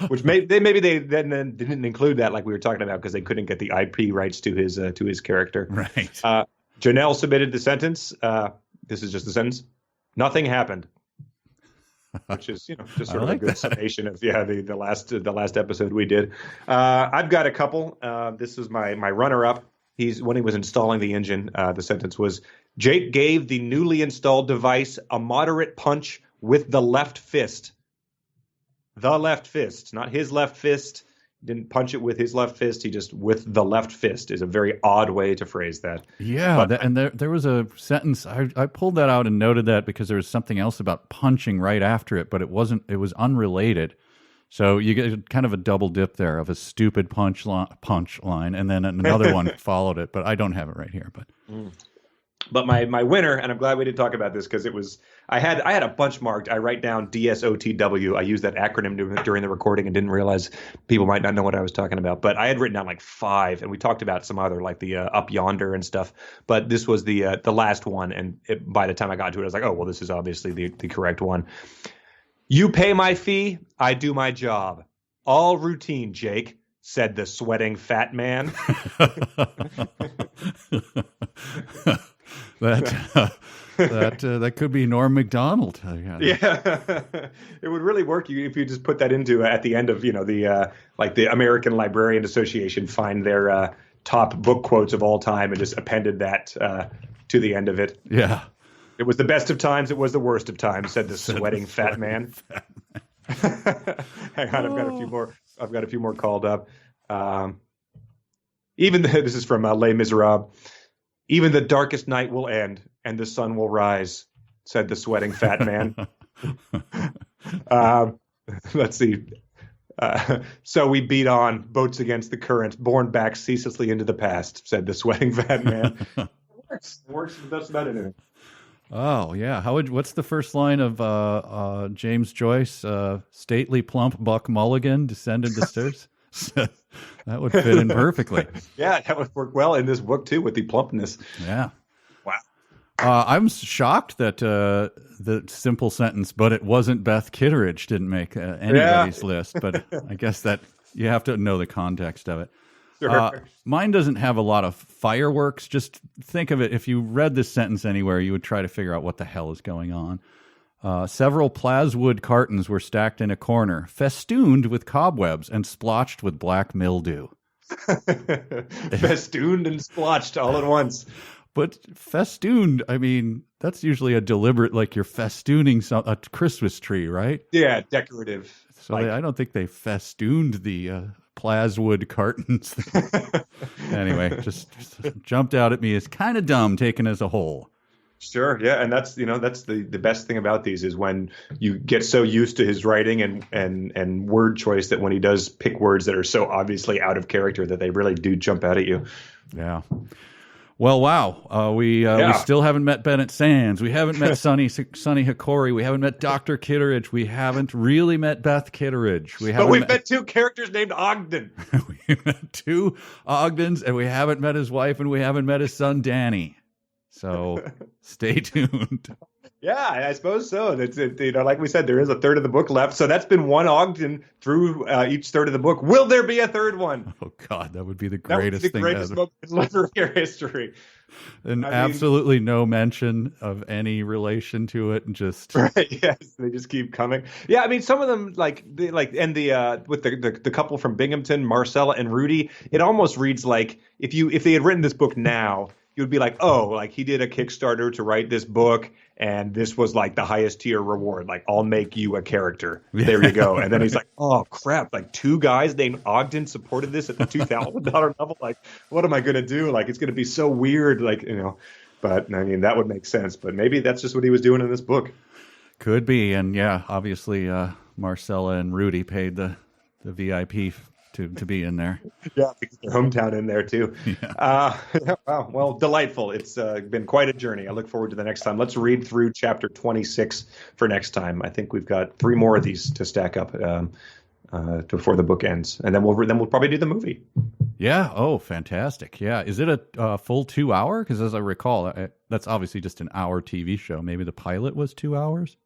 Which maybe they then didn't include that, like we were talking about, because they couldn't get the IP rights to his character. Right. Janelle submitted the sentence. This is just the sentence. Nothing happened. Which is, just sort of a good summation of the last episode we did. I've got a couple. This is my runner-up. When he was installing the engine, the sentence was, Jake gave the newly installed device a moderate punch with the left fist. The left fist, not his left fist. Didn't punch it with his left fist. He just with the left fist is a very odd way to phrase that. Yeah, and there was a sentence. I pulled that out and noted that because there was something else about punching right after it, but it wasn't. It was unrelated. So you get kind of a double dip there of a stupid punch line, and then another one followed it. But I don't have it right here. But my winner, and I'm glad we did talk about this because it was I had a bunch marked. I write down DSOTW. I used that acronym during the recording and didn't realize people might not know what I was talking about. But I had written down like 5, and we talked about some other like the Up Yonder and stuff. But this was the last one, and by the time I got to it, I was like, oh well, this is obviously the correct one. You pay my fee, I do my job. All routine, Jake, said the sweating fat man. That could be Norm Macdonald. Yeah, it would really work if you just put that into at the end of the American Librarian Association find their top book quotes of all time and just appended that to the end of it. Yeah, it was the best of times. It was the worst of times. Said the sweating fat man. Hang on, I've got a few more called up. This is from Les Miserables. Even the darkest night will end, and the sun will rise, said the sweating fat man. Let's see. So we beat on, boats against the current, borne back ceaselessly into the past, said the sweating fat man. It works just about anything. Oh yeah, what's the first line of James Joyce? Stately, plump Buck Mulligan descended the stairs. That would fit in perfectly. Yeah, that would work well in this book too, with the plumpness. Yeah. Wow. I'm shocked that the simple sentence, but it wasn't Beth Kittridge, didn't make anybody's list. But I guess that you have to know the context of it. Sure. Mine doesn't have a lot of fireworks. Just think of it. If you read this sentence anywhere, you would try to figure out what the hell is going on. Several plaswood cartons were stacked in a corner, festooned with cobwebs and splotched with black mildew. Festooned and splotched all at once. But festooned, I mean, that's usually a deliberate, like you're festooning a Christmas tree, right? Yeah, decorative. So I don't think they festooned the plaswood cartons. Anyway, just jumped out at me as kind of dumb taken as a whole. Sure, yeah, and that's the best thing about these is when you get so used to his writing and word choice that when he does pick words that are so obviously out of character that they really do jump out at you. Yeah. Well, wow. We still haven't met Bennett Sands. We haven't met Sonny Hikori. We haven't met Dr. Kittridge. We haven't really met Beth Kittridge. But we've met two characters named Ogden. We met two Ogdens, and we haven't met his wife, and we haven't met his son, Danny. So stay tuned. Yeah, I suppose so. That's like we said, there is a third of the book left. So that's been one Ogden through each third of the book. Will there be a third one? Oh, God, that would be the greatest thing ever. Book in literary history. And absolutely no mention of any relation to it. And just right, yes, they just keep coming. Yeah, I mean, some of them with the couple from Binghamton, Marcella and Rudy, it almost reads like if they had written this book now, you would be like, oh, like he did a Kickstarter to write this book, and this was like the highest tier reward. Like, I'll make you a character. There you go. And then he's like, oh, crap. Like, two guys named Ogden supported this at the $2,000 level. Like, what am I going to do? Like, it's going to be so weird. Like, but I mean, that would make sense. But maybe that's just what he was doing in this book. Could be. And yeah, obviously, Marcella and Rudy paid the VIP to be in there. Yeah, because their hometown in there too. Yeah. Wow. Well, delightful. It's been quite a journey. I look forward to the next time. Let's read through chapter 26 for next time. I think we've got 3 more of these to stack up before the book ends, and then we'll probably do the movie. Yeah. Oh, fantastic. Yeah. Is it a full 2 hour? Because as I recall, that's obviously just an hour TV show. Maybe the pilot was 2 hours.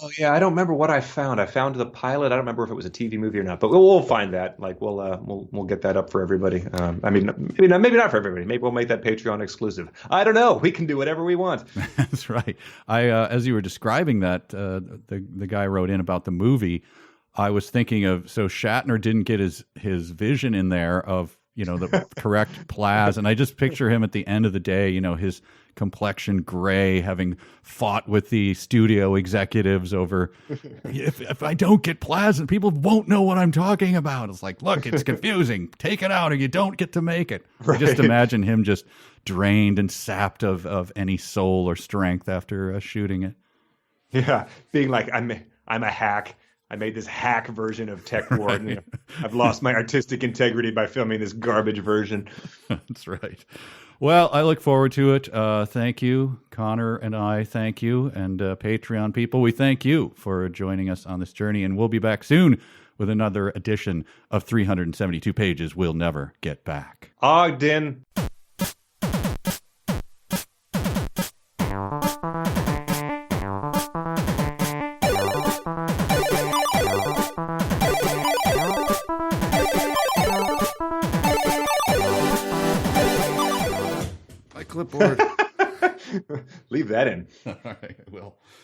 Oh yeah, I don't remember what I found. I found the pilot. I don't remember if it was a TV movie or not, but we'll find that. Like we'll get that up for everybody. I mean, maybe not for everybody. Maybe we'll make that Patreon exclusive. I don't know. We can do whatever we want. That's right. As you were describing that, the guy wrote in about the movie. I was thinking of, so Shatner didn't get his vision in there of the correct plas, and I just picture him at the end of the day, his complexion gray, having fought with the studio executives over if I don't get plasma, people won't know what I'm talking about. It's like, look, it's confusing. Take it out or you don't get to make it. Right. Just imagine him just drained and sapped of any soul or strength after shooting it. Yeah, being like, I'm a hack. I made this hack version of Tech Ward. Right. I've lost my artistic integrity by filming this garbage version. That's right. Well, I look forward to it. Thank you, Conor and I thank you. And Patreon people, we thank you for joining us on this journey. And we'll be back soon with another edition of 372 Pages We'll Never Get Back. Ogden. Clipboard. Leave that in. All right, I will.